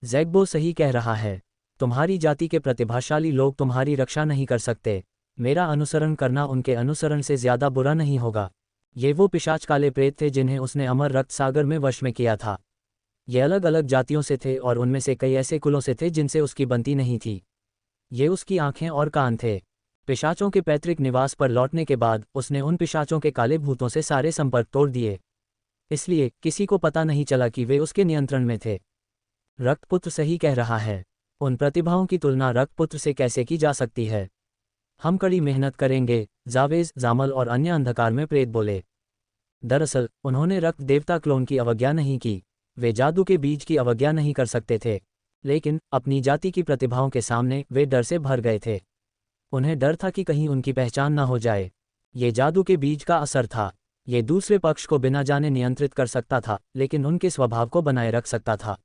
ज़ैग्बो सही कह रहा है। तुम्हारी जाति के प्रतिभाशाली लोग तुम्हारी रक्षा नहीं कर सकते। मेरा अनुसरण करना उनके अनुसरण से ज्यादा बुरा नहीं होगा। ये वो पिशाच काले प्रेत थे जिन्हें उसने अमर रक्त सागर में वश में किया था। ये अलग अलग जातियों से थे और उनमें से कई ऐसे कुलों से थे जिनसे उसकी बनती नहीं थी। ये उसकी आंखें और कान थे। पिशाचों के पैतृक निवास पर लौटने के बाद उसने उन पिशाचों के काले भूतों से सारे संपर्क तोड़ दिए। इसलिए किसी को पता नहीं चला कि वे उसके नियंत्रण में थे। रक्तपुत्र सही कह रहा है। उन प्रतिभाओं की तुलना रक्तपुत्र से कैसे की जा सकती है? हम कड़ी मेहनत करेंगे, जावेज, जामल और अन्य अंधकार में प्रेत बोले। दरअसल उन्होंने रक्त देवता क्लोन की अवज्ञा नहीं की। वे जादू के बीज की अवज्ञा नहीं कर सकते थे, लेकिन अपनी जाति की प्रतिभाओं के सामने वे डर से भर गए थे। उन्हें डर था कि कहीं उनकी पहचान न हो जाए। ये जादू के बीज का असर था। ये दूसरे पक्ष को बिना जाने नियंत्रित कर सकता था, लेकिन उनके स्वभाव को बनाए रख सकता था।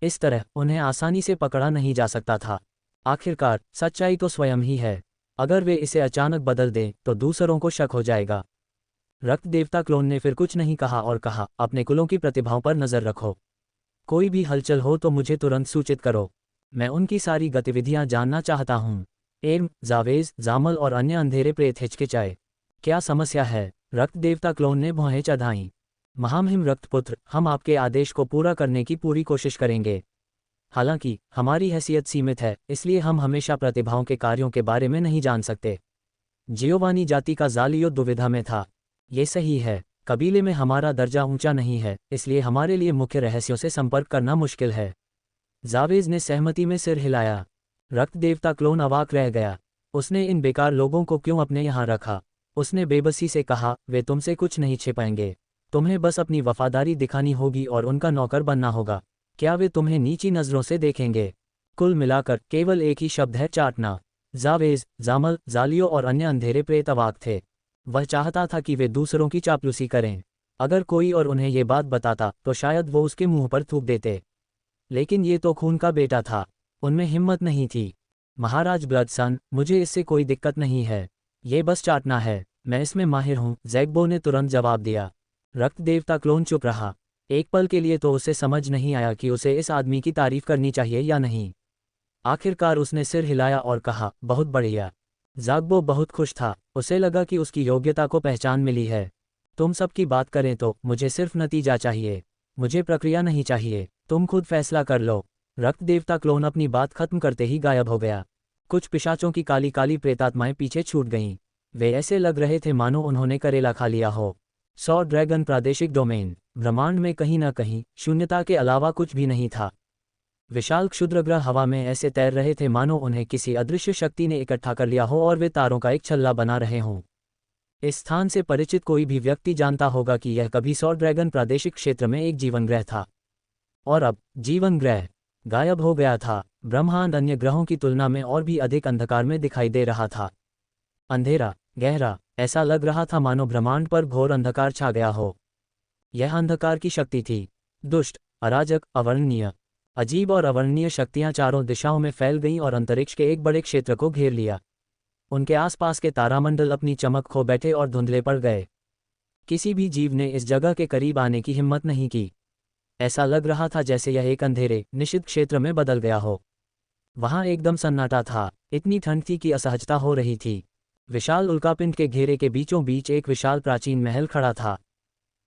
इस तरह उन्हें आसानी से पकड़ा नहीं जा सकता था। आखिरकार सच्चाई तो स्वयं ही है। अगर वे इसे अचानक बदल दें तो दूसरों को शक हो जाएगा। रक्त देवता क्लोन ने फिर कुछ नहीं कहा और कहा, अपने कुलों की प्रतिभाओं पर नजर रखो। कोई भी हलचल हो तो मुझे तुरंत सूचित करो। मैं उनकी सारी गतिविधियां जानना चाहता हूँ। एर्म, जावेज, जामल और अन्य अंधेरे प्रेत हिचकिचाए। क्या समस्या है? रक्त देवता क्लोन ने भौहें चढ़ाईं। महामहिम रक्तपुत्र, हम आपके आदेश को पूरा करने की पूरी कोशिश करेंगे। हालांकि हमारी हैसियत सीमित है, इसलिए हम हमेशा प्रतिभाओं के कार्यों के बारे में नहीं जान सकते। जियोवानी जाति का जालियो दुविधा में था। ये सही है। कबीले में हमारा दर्जा ऊंचा नहीं है, इसलिए हमारे लिए मुख्य रहस्यों से संपर्क करना मुश्किल है। जावेज ने सहमति में सिर हिलाया। रक्त देवता क्लोन अवाक रह गया। उसने इन बेकार लोगों को क्यों अपने यहाँ रखा? उसने बेबसी से कहा, वे तुमसे कुछ नहीं छिपाएंगे। तुम्हें बस अपनी वफादारी दिखानी होगी और उनका नौकर बनना होगा। क्या वे तुम्हें नीची नजरों से देखेंगे? कुल मिलाकर केवल एक ही शब्द है, चाटना। जावेज, जामल, जालियो और अन्य अंधेरे प्रेत अवाक थे। वह चाहता था कि वे दूसरों की चापलूसी करें। अगर कोई और उन्हें ये बात बताता तो शायद वो उसके मुंह पर थूक देते, लेकिन ये तो खून का बेटा था। उनमें हिम्मत नहीं थी। महाराज ब्लडसन, मुझे इससे कोई दिक्कत नहीं है। ये बस चाटना है, मैं इसमें माहिर हूँ, ज़ैग्बो ने तुरंत जवाब दिया। रक्त देवता क्लोन चुप रहा। एक पल के लिए तो उसे समझ नहीं आया कि उसे इस आदमी की तारीफ करनी चाहिए या नहीं। आखिरकार उसने सिर हिलाया और कहा, बहुत बढ़िया। ज़ैग्बो बहुत खुश था। उसे लगा कि उसकी योग्यता को पहचान मिली है। तुम सब की बात करें तो मुझे सिर्फ नतीजा चाहिए। मुझे प्रक्रिया नहीं चाहिए। तुम खुद फैसला कर लो। रक्त देवता क्लोन अपनी बात खत्म करते ही गायब हो गया। कुछ पिशाचों की काली काली प्रेतात्माएं पीछे छूट गईं। वे ऐसे लग रहे थे मानो उन्होंने करेला खा लिया हो। 100 ड्रैगन प्रादेशिक डोमेन। ब्रह्मांड में कहीं न कहीं शून्यता के अलावा कुछ भी नहीं था। विशाल क्षुद्रग्रह हवा में ऐसे तैर रहे थे मानो उन्हें किसी अदृश्य शक्ति ने इकट्ठा कर लिया हो और वे तारों का एक छल्ला बना रहे हों। इस स्थान से परिचित कोई भी व्यक्ति जानता होगा कि यह कभी 100 ड्रैगन प्रादेशिक क्षेत्र में एक जीवन ग्रह था। और अब जीवन ग्रह गायब हो गया था। ब्रह्मांड अन्य ग्रहों की तुलना में और भी अधिक अंधकार में दिखाई दे रहा था। अंधेरा, गहरा, ऐसा लग रहा था मानो ब्रह्मांड पर घोर अंधकार छा गया हो। यह अंधकार की शक्ति थी। दुष्ट, अराजक, अवर्णनीय। अजीब और अवर्णनीय शक्तियां चारों दिशाओं में फैल गईं और अंतरिक्ष के एक बड़े क्षेत्र को घेर लिया। उनके आसपास के तारामंडल अपनी चमक खो बैठे और धुंधले पड़ गए। किसी भी जीव ने इस जगह के करीब आने की हिम्मत नहीं की। ऐसा लग रहा था जैसे यह एक अंधेरे, निषिद्ध क्षेत्र में बदल गया हो। वहां एकदम सन्नाटा था। इतनी ठंड थी कि असहजता हो रही थी। विशाल उल्कापिंड के घेरे के बीचों बीच एक विशाल प्राचीन महल खड़ा था।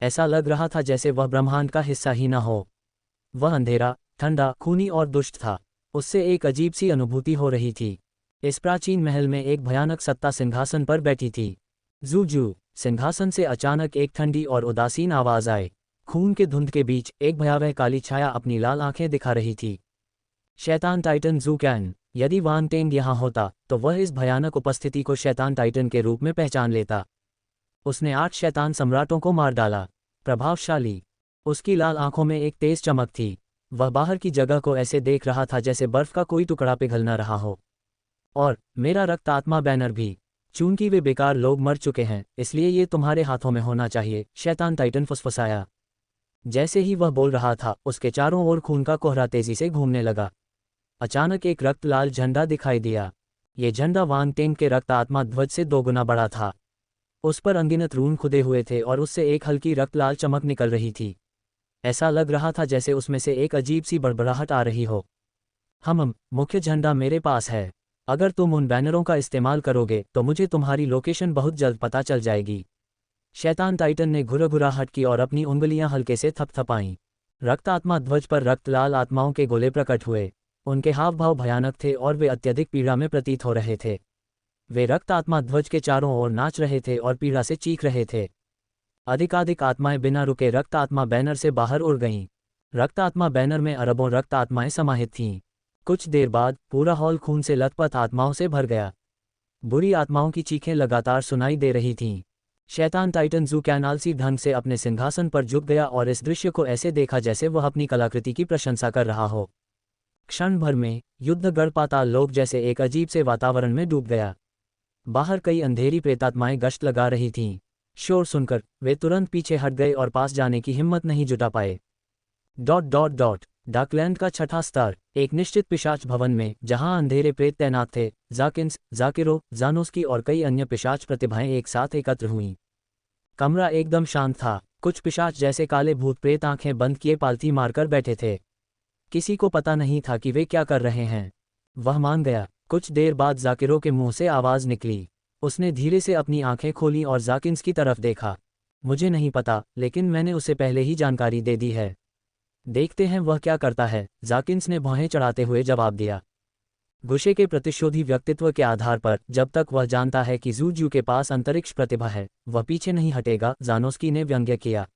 ऐसा लग रहा था जैसे वह ब्रह्मांड का हिस्सा ही न हो। वह अंधेरा, ठंडा, खूनी और दुष्ट था। उससे एक अजीब सी अनुभूति हो रही थी। इस प्राचीन महल में एक भयानक सत्ता सिंहासन पर बैठी थी। जू। सिंहासन से अचानक एक ठंडी और उदासीन आवाज आई। खून के धुंध के बीच एक भयावह काली छाया अपनी लाल आंखें दिखा रही थी। शैतान टाइटन जू कैन। यदि वान टेंग यहाँ होता तो वह इस भयानक उपस्थिति को शैतान टाइटन के रूप में पहचान लेता। उसने 8 शैतान सम्राटों को मार डाला। प्रभावशाली। उसकी लाल आंखों में एक तेज चमक थी। वह बाहर की जगह को ऐसे देख रहा था जैसे बर्फ का कोई टुकड़ा पिघल न रहा हो। और मेरा रक्त आत्मा बैनर भी। चूंकि वे बेकार लोग मर चुके हैं, इसलिए ये तुम्हारे हाथों में होना चाहिए, शैतान टाइटन फुसफुसाया। जैसे ही वह बोल रहा था, उसके चारों ओर खून का कोहरा तेजी से घूमने लगा। अचानक एक रक्त लाल झंडा दिखाई दिया। ये झंडा वान टेंग के रक्त आत्मा ध्वज से 2 गुना बड़ा था। उस पर अनगिनत रून खुदे हुए थे और उससे एक हल्की रक्त लाल चमक निकल रही थी। ऐसा लग रहा था जैसे उसमें से एक अजीब सी बड़बड़ाहट आ रही हो। मुख्य झंडा मेरे पास है। अगर तुम उन बैनरों का इस्तेमाल करोगे तो मुझे तुम्हारी लोकेशन बहुत जल्द पता चल जाएगी। शैतान टाइटन ने घुरघुराहट की और अपनी उंगलियां हल्के से थपथपाईं। रक्त आत्मा ध्वज पर रक्त लाल आत्माओं के गोले प्रकट हुए। उनके हाव भाव भयानक थे और वे अत्यधिक पीड़ा में प्रतीत हो रहे थे। वे रक्त आत्मा ध्वज के चारों ओर नाच रहे थे और पीड़ा से चीख रहे थे। अधिकाधिक आत्माएं बिना रुके रक्त आत्मा बैनर से बाहर उड़ गईं। रक्त आत्मा बैनर में अरबों रक्त आत्माएं समाहित थीं। कुछ देर बाद पूरा हॉल खून से लथपथ आत्माओं से भर गया। बुरी आत्माओं की चीखें लगातार सुनाई दे रही थीं। शैतान टाइटन जू कैन आलसी ढंग से अपने सिंहासन पर झुक गया और इस दृश्य को ऐसे देखा जैसे वह अपनी कलाकृति की प्रशंसा कर रहा हो। क्षण भर में युद्धगढ़ पाताल लोक जैसे एक अजीब से वातावरण में डूब गया। बाहर कई अंधेरी प्रेतात्माएं गश्त लगा रही थीं। शोर सुनकर वे तुरंत पीछे हट गए और पास जाने की हिम्मत नहीं जुटा पाए। डार्कलैंड का 6ठा स्तर। एक निश्चित पिशाच भवन में जहां अंधेरे प्रेत तैनात थे, जाकिन्स, जाकिरो, जानोस्की और कई अन्य पिशाच प्रतिभाएं एक साथ एकत्र हुईं। कमरा एकदम शांत था। कुछ पिशाच जैसे काले भूत प्रेत आंखें बंद किए पालथी मारकर बैठे थे। किसी को पता नहीं था कि वे क्या कर रहे हैं। वह मान गया। कुछ देर बाद जाकिरो के मुंह से आवाज निकली। उसने धीरे से अपनी आंखें खोलीं और जाकिन्स की तरफ देखा। मुझे नहीं पता, लेकिन मैंने उसे पहले ही जानकारी दे दी है। देखते हैं वह क्या करता है, जाकिन्स ने भौहें चढ़ाते हुए जवाब दिया। गुशे के प्रतिशोधी व्यक्तित्व के आधार पर जब तक वह जानता है कि जू के पास अंतरिक्ष प्रतिभा है, वह पीछे नहीं हटेगा, जानोस्की ने व्यंग्य किया।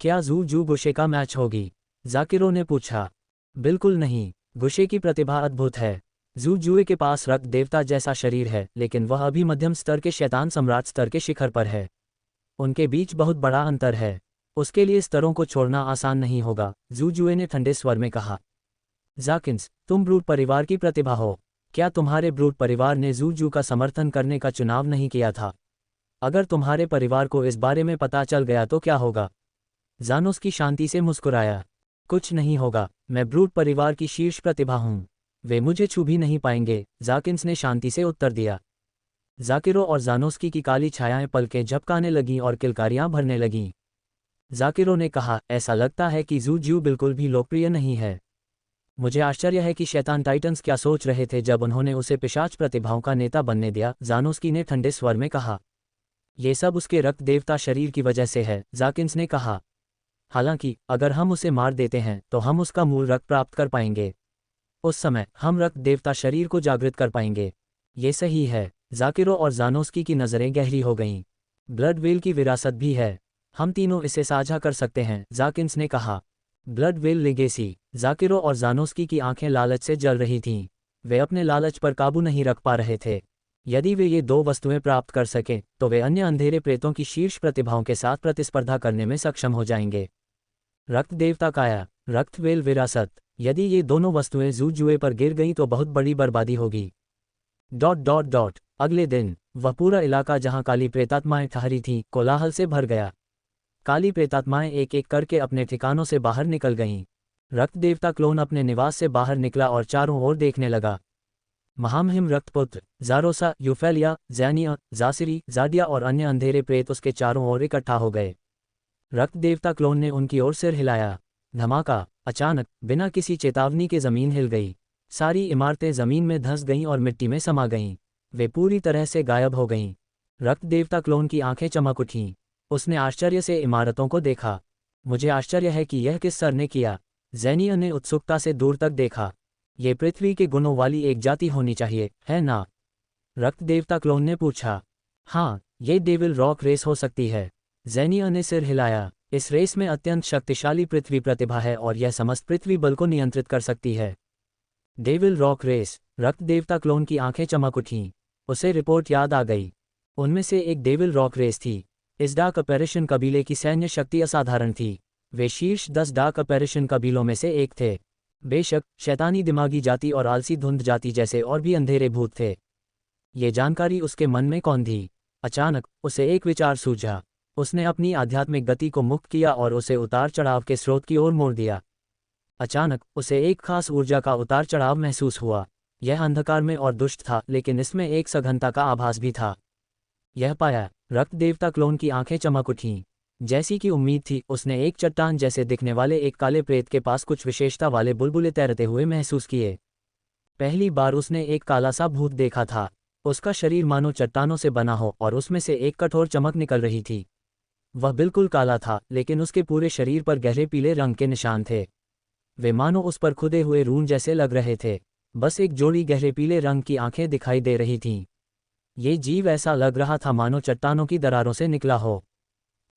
क्या जू गुशे का मैच होगी? जाकिरो ने पूछा। बिल्कुल नहीं। गुशे की प्रतिभा अद्भुत है। जूए के पास रक्त देवता जैसा शरीर है, लेकिन वह अभी मध्यम स्तर के शैतान सम्राट स्तर के शिखर पर है। उनके बीच बहुत बड़ा अंतर है। उसके लिए स्तरों को छोड़ना आसान नहीं होगा, जूए ने ठंडे स्वर में कहा। जाकिन्स, तुम ब्रूट परिवार की प्रतिभा हो। क्या तुम्हारे ब्रूट परिवार ने जू का समर्थन करने का चुनाव नहीं किया था? अगर तुम्हारे परिवार को इस बारे में पता चल गया तो क्या होगा? जानोस्की शांति से मुस्कुराया। कुछ नहीं होगा, मैं ब्रूट परिवार की शीर्ष प्रतिभा हूँ। वे मुझे छू भी नहीं पाएंगे, जाकिन्स ने शांति से उत्तर दिया। जाकिरो और जानोस्की की काली छायाएं पलकें झपकाने लगीं और किलकारियां भरने लगीं। जाकिरो ने कहा, ऐसा लगता है कि जू बिल्कुल भी लोकप्रिय नहीं है। मुझे आश्चर्य है कि शैतान टाइटन्स क्या सोच रहे थे जब उन्होंने उसे पिशाच प्रतिभाओं का नेता बनने दिया, जानोस्की ने ठंडे स्वर में कहा। ये सब उसके रक्त देवता शरीर की वजह से है, जाकिन्स ने कहा। हालांकि अगर हम उसे मार देते हैं तो हम उसका मूल रक्त प्राप्त कर पाएंगे। उस समय हम रक्त देवता शरीर को जागृत कर पाएंगे। ये सही है। जाकिरो और जानोस्की की नज़रें गहरी हो गईं। ब्लड वेल की विरासत भी है, हम तीनों इसे साझा कर सकते हैं, जाकिन्स ने कहा। Blood well legacy. जाकिरो और जानोस्की की आंखें लालच से जल रही थीं। वे अपने लालच पर काबू नहीं रख पा रहे थे। यदि वे ये दो वस्तुएं प्राप्त कर सकें तो वे अन्य अंधेरे प्रेतों की शीर्ष प्रतिभाओं के साथ प्रतिस्पर्धा करने में सक्षम हो जाएंगे। रक्त देवता काया, रक्त वेल विरासत। यदि ये दोनों वस्तुएं जू जुए पर गिर गईं तो बहुत बड़ी बर्बादी होगी। ... अगले दिन वह पूरा इलाका जहां काली प्रेतात्माएं ठहरी थीं कोलाहल से भर गया। काली प्रेतात्माएं एक एक करके अपने ठिकानों से बाहर निकल गईं। रक्त देवता क्लोन अपने निवास से बाहर निकला और चारों ओर देखने लगा। महामहिम रक्तपुत्र जारोसा, यूफेलिया, जैनिया, जासिरी, जाडिया और अन्य अंधेरे प्रेत उसके चारों ओर इकट्ठा हो गए। रक्त देवता क्लोन ने उनकी ओर सिर हिलाया। धमाका! अचानक बिना किसी चेतावनी के जमीन हिल गई। सारी इमारतें जमीन में धंस गईं और मिट्टी में समा गईं। वे पूरी तरह से गायब हो गईं। रक्त देवता क्लोन की आंखें चमक उठीं। उसने आश्चर्य से इमारतों को देखा। मुझे आश्चर्य है कि यह किस सर ने किया। जैनिया ने उत्सुकता से दूर तक देखा। ये पृथ्वी के गुणों वाली एक जाति होनी चाहिए, है ना? रक्त देवता क्लोन ने पूछा। हाँ, ये डेविल रॉक रेस हो सकती है। जैनिया ने सिर हिलाया। इस रेस में अत्यंत शक्तिशाली पृथ्वी प्रतिभा है और यह समस्त पृथ्वी बल को नियंत्रित कर सकती है। Devil rock race. रक्त देवता क्लोन की आंखें चमक उठीं। उसे रिपोर्ट याद आ गई। उनमें से एक डेविल रॉक रेस थी। इस डार्क ऑपरेशन कबीले की सैन्य शक्ति असाधारण थी। वे शीर्ष 10 डार्क ऑपरेशन कबीलों में से एक थे। बेशक शैतानी दिमागी जाति और आलसी धुंध जाति जैसे और भी अंधेरे भूत थे। ये जानकारी उसके मन में कौन थी? अचानक उसे एक विचार सूझा। उसने अपनी आध्यात्मिक गति को मुक्त किया और उसे उतार चढ़ाव के स्रोत की ओर मोड़ दिया। अचानक उसे एक खास ऊर्जा का उतार चढ़ाव महसूस हुआ। यह अंधकार में और दुष्ट था, लेकिन इसमें एक सघनता का आभास भी था। यह पाया। रक्त देवता क्लोन की आंखें चमक उठीं। जैसी कि उम्मीद थी, उसने एक चट्टान जैसे दिखने वाले एक काले प्रेत के पास कुछ विशेषता वाले बुलबुले तैरते हुए महसूस किए। पहली बार उसने एक काला सा भूत देखा था। उसका शरीर मानो चट्टानों से बना हो और उसमें से एक कठोर चमक निकल रही थी। वह बिल्कुल काला था, लेकिन उसके पूरे शरीर पर गहरे पीले रंग के निशान थे। वे मानो उस पर खुदे हुए रून जैसे लग रहे थे। बस एक जोड़ी गहरे पीले रंग की आंखें दिखाई दे रही थीं। ये जीव ऐसा लग रहा था मानो चट्टानों की दरारों से निकला हो।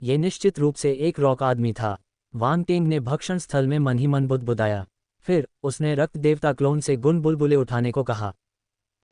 ये निश्चित रूप से एक रॉक आदमी था। वांग टेंग ने भक्षण स्थल में मन ही मन बुदबुदाया। फिर उसने रक्त देवता क्लोन से गुण बुलबुले उठाने को कहा।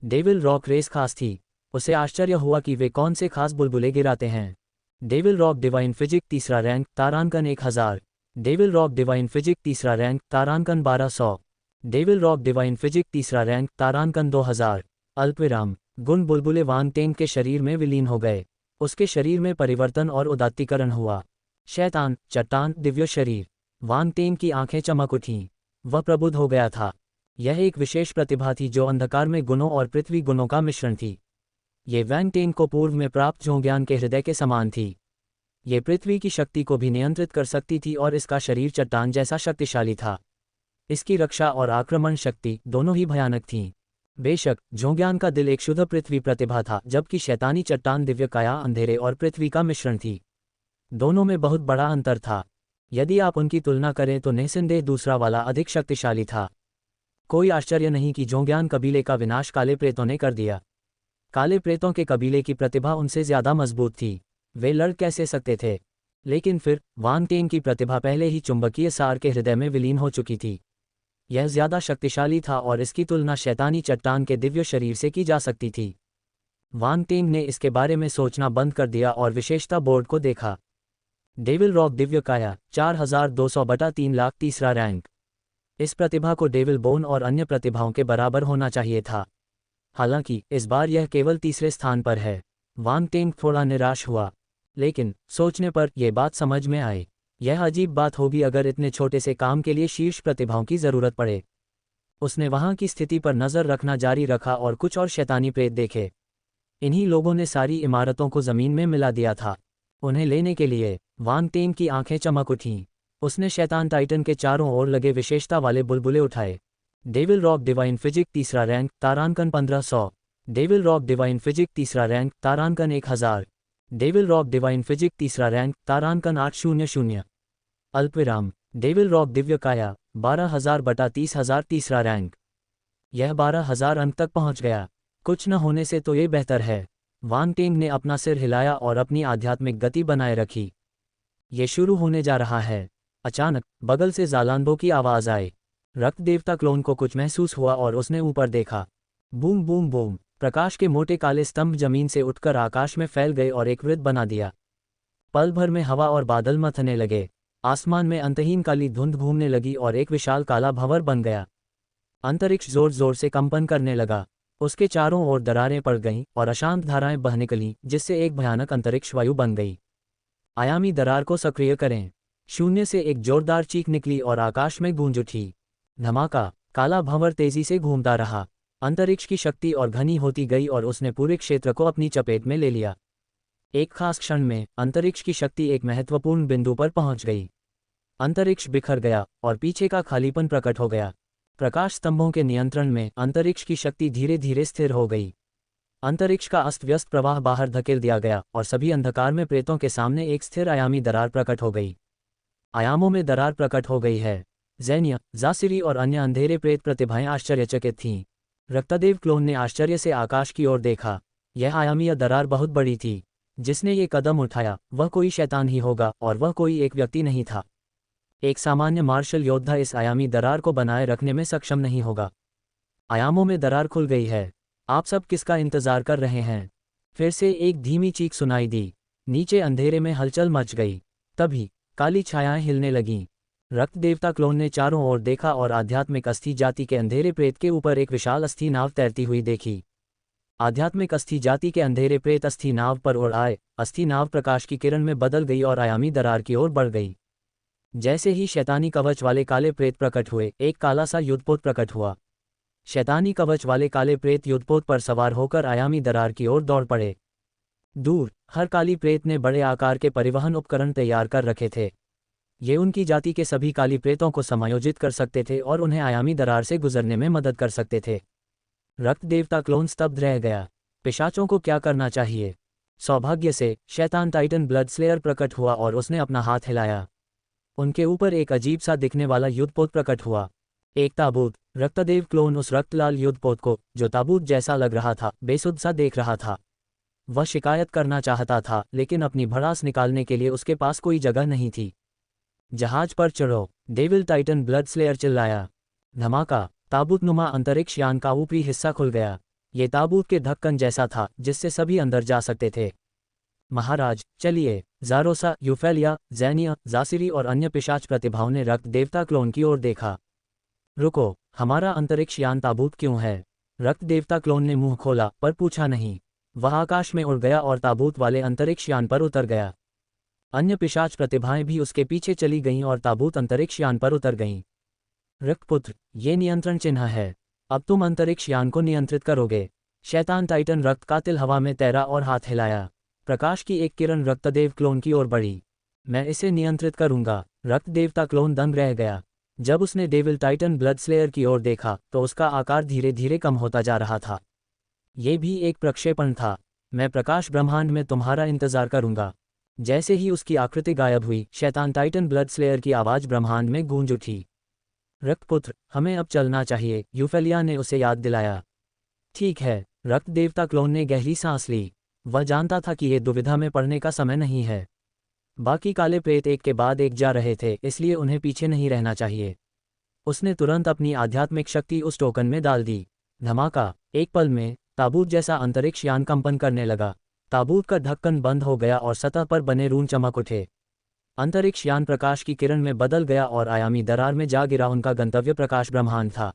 डेविल रॉक रेस खास थी। उसे आश्चर्य हुआ कि वे कौन से खास बुलबुले गिराते हैं। डेविल रॉक डिवाइन फिजिक तीसरा रैंक, तारांकन 1000। डेविल रॉक डिवाइन फिजिक तीसरा रैंक, तारांकन 1200। डेविल रॉक डिवाइन फिजिक तीसरा रैंक, तारांकन 2000। अल्पविराम। गुण बुलबुले वांग टेंग के शरीर में विलीन हो गए। उसके शरीर में परिवर्तन और उदात्तीकरण हुआ। शैतान, चट्टान, दिव्य शरीर। वांग टेंग की आंखें चमक उठीं। वह प्रबुद्ध हो गया था। यह एक विशेष प्रतिभा थी जो अंधकार में गुणों और पृथ्वी गुणों का मिश्रण थी। ये वांग टेंग को पूर्व में प्राप्त जोंग्यान के हृदय के समान थी। ये पृथ्वी की शक्ति को भी नियंत्रित कर सकती थी और इसका शरीर चट्टान जैसा शक्तिशाली था। इसकी रक्षा और आक्रमण शक्ति दोनों ही भयानक थीं। बेशक जोंग्यान का दिल एक शुद्ध पृथ्वी प्रतिभा था, जबकि शैतानी चट्टान दिव्य काया अंधेरे और पृथ्वी का मिश्रण थी। दोनों में बहुत बड़ा अंतर था। यदि आप उनकी तुलना करें तो निस्संदेह दूसरा वाला अधिक शक्तिशाली था। कोई आश्चर्य नहीं कि जोंग्यान कबीले का विनाश काले प्रेतों ने कर दिया। काले प्रेतों के कबीले की प्रतिभा उनसे ज्यादा मजबूत थी। वे लड़ कैसे सकते थे? लेकिन फिर वांग टेंग की प्रतिभा पहले ही चुंबकीय सार के हृदय में विलीन हो चुकी थी। यह ज्यादा शक्तिशाली था और इसकी तुलना शैतानी चट्टान के दिव्य शरीर से की जा सकती थी। वांग टेंग ने इसके बारे में सोचना बंद कर दिया और विशेषता बोर्ड को देखा। डेविल रॉक दिव्य काया 4200/3 लाख तीसरा रैंक। इस प्रतिभा को डेविल बोन और अन्य प्रतिभाओं के बराबर होना चाहिए था। हालांकि इस बार यह केवल तीसरे स्थान पर है। वांग टेंग थोड़ा निराश हुआ, लेकिन सोचने पर यह बात समझ में आई। यह अजीब बात होगी अगर इतने छोटे से काम के लिए शीर्ष प्रतिभाओं की जरूरत पड़े। उसने वहां की स्थिति पर नजर रखना जारी रखा और कुछ और शैतानी प्रेत देखे। इन्हीं लोगों ने सारी इमारतों को जमीन में मिला दिया था। उन्हें लेने के लिए वांग टेंग की आंखें चमक उठीं। उसने शैतान टाइटन के चारों ओर लगे विशेषता वाले बुलबुले उठाए। डेविल रॉक डिवाइन फिजिक तीसरा रैंक, तारांकन 1500। डेविल रॉक डिवाइन फिजिक तीसरा रैंक, तारांकन 1000। डेविल रॉक डिवाइन फिजिक तीसरा रैंक, तारांकन 800। अल्पविराम। डेविल रॉक दिव्य काया 12,000/30,000 तीसरा रैंक। यह 12,000 अंक तक पहुंच गया। कुछ न होने से तो ये बेहतर है। वांग टिंग ने अपना सिर हिलाया और अपनी आध्यात्मिक गति बनाए रखी। ये शुरू होने जा रहा है। अचानक बगल से ज़ालानबो की आवाज़ आई। रक्त देवता क्लोन को कुछ महसूस हुआ और उसने ऊपर देखा। बूम बूम बूम, प्रकाश के मोटे काले स्तंभ जमीन से उठकर आकाश में फैल गए और एक वृत्त बना दिया। पल भर में हवा और बादल मथने लगे। आसमान में अंतहीन काली धुंध घूमने लगी और एक विशाल काला भंवर बन गया। अंतरिक्ष जोर जोर से कंपन करने लगा। उसके चारों ओर दरारें पड़ गईं और अशांत धाराएं बह निकलीं, जिससे एक भयानक अंतरिक्ष वायु बन गई। आयामी दरार को सक्रिय करें। शून्य से एक जोरदार चीख निकली और आकाश में गूंज उठी। धमाका, काला भंवर तेजी से घूमता रहा। अंतरिक्ष की शक्ति और घनी होती गई और उसने पूरे क्षेत्र को अपनी चपेट में ले लिया। एक खास क्षण में अंतरिक्ष की शक्ति एक महत्वपूर्ण बिंदु पर पहुंच गई। अंतरिक्ष बिखर गया और पीछे का खालीपन प्रकट हो गया। प्रकाश स्तंभों के नियंत्रण में अंतरिक्ष की शक्ति धीरे धीरे स्थिर हो गई। अंतरिक्ष का अस्त व्यस्त प्रवाह बाहर धकेल दिया गया और सभी अंधकार में प्रेतों के सामने एक स्थिर आयामी दरार प्रकट हो गई। आयामों में दरार प्रकट हो गई है। ज़ेनिया, जासिरी और अन्य अंधेरे प्रेत प्रतिभाएं आश्चर्यचकित थीं। रक्तदेव क्लोन ने आश्चर्य से आकाश की ओर देखा। यह आयामी दरार बहुत बड़ी थी। जिसने ये कदम उठाया वह कोई शैतान ही होगा और वह कोई एक व्यक्ति नहीं था। एक सामान्य मार्शल योद्धा इस आयामी दरार को बनाए रखने में सक्षम नहीं होगा। आयामों में दरार खुल गई है। आप सब किसका इंतजार कर रहे हैं? फिर से एक धीमी चीख सुनाई दी। नीचे अंधेरे में हलचल मच गई। तभी काली छायाएं हिलने लगीं। रक्त देवता क्लोन ने चारों ओर देखा और आध्यात्मिक अस्थि जाति के अंधेरे प्रेत के ऊपर एक विशाल अस्थि नाव तैरती हुई देखी। आध्यात्मिक अस्थि जाति के अंधेरे प्रेत अस्थि नाव पर उड़ आए। अस्थि नाव प्रकाश की किरण में बदल गई और आयामी दरार की ओर बढ़ गई। जैसे ही शैतानी कवच वाले काले प्रेत प्रकट हुए, एक काला सा युद्धपोत प्रकट हुआ। शैतानी कवच वाले काले प्रेत युद्धपोत पर सवार होकर आयामी दरार की ओर दौड़ पड़े। दूर हर काली प्रेत ने बड़े आकार के परिवहन उपकरण तैयार कर रखे थे। ये उनकी जाति के सभी काली प्रेतों को समायोजित कर सकते थे और उन्हें आयामी दरार से गुजरने में मदद कर सकते थे। रक्त देवता क्लोन स्तब्ध रह गया। पिशाचों को क्या करना चाहिए? सौभाग्य से शैतान टाइटन ब्लड स्लेयर प्रकट हुआ और उसने अपना हाथ हिलाया। उनके ऊपर एक अजीब सा दिखने वाला युद्धपोत प्रकट हुआ। एक ताबूत। रक्तदेव क्लोन उस रक्तलाल युद्धपोत को, जो ताबूत जैसा लग रहा था, बेसुध सा देख रहा था। वह शिकायत करना चाहता था, लेकिन अपनी भड़ास निकालने के लिए उसके पास कोई जगह नहीं थी। जहाज पर चढ़ो, डेविल टाइटन ब्लड स्लेयर चिल्लाया। धमाका, ताबूत नुमा अंतरिक्ष यान का ऊपरी हिस्सा खुल गया। ये ताबूत के ढक्कन जैसा था जिससे सभी अंदर जा सकते थे। महाराज चलिए। ज़ारोसा, यूफेलिया, ज़ेनिया, जासिरी और अन्य पिशाच प्रतिभाओं ने रक्त देवता क्लोन की ओर देखा। रुको, हमारा अंतरिक्ष यान ताबूत क्यों है? रक्त देवता क्लोन ने मुंह खोला पर पूछा नहीं। वह आकाश में उड़ गया और ताबूत वाले अंतरिक्ष यान पर उतर गया। अन्य पिशाच प्रतिभाएं भी उसके पीछे चली गईं और ताबूत अंतरिक्ष यान पर उतर गईं। रक्तपुत्र, ये नियंत्रण चिन्ह है। अब तुम अंतरिक्ष यान को नियंत्रित करोगे। शैतान टाइटन रक्त कातिल हवा में तैरा और हाथ हिलाया। प्रकाश की एक किरण रक्तदेव क्लोन की ओर बढ़ी। मैं इसे नियंत्रित करूंगा। रक्त देवता क्लोन दंग रह गया। जब उसने डेविल टाइटन ब्लड स्लेयर की ओर देखा तो उसका आकार धीरे धीरे कम होता जा रहा था। ये भी एक प्रक्षेपण था। मैं प्रकाश ब्रह्मांड में तुम्हारा इंतजार करूंगा। जैसे ही उसकी आकृति गायब हुई, शैतान टाइटन ब्लड स्लेयर की आवाज ब्रह्मांड में गूंज उठी। रक्तपुत्र, हमें अब चलना चाहिए, यूफेलिया ने उसे याद दिलाया। ठीक है। रक्त देवता क्लोन ने गहरी सांस ली। वह जानता था कि ये दुविधा में पड़ने का समय नहीं है। बाकी काले प्रेत एक के बाद एक जा रहे थे, इसलिए उन्हें पीछे नहीं रहना चाहिए। उसने तुरंत अपनी आध्यात्मिक शक्ति उस टोकन में डाल दी। धमाका, एक पल में ताबूत जैसा अंतरिक्ष यान कंपन करने लगा। ताबूत का ढक्कन बंद हो गया और सतह पर बने रून चमक उठे। अंतरिक्ष यान प्रकाश की किरण में बदल गया और आयामी दरार में जा गिरा। उनका गंतव्य प्रकाश ब्रह्मांड था।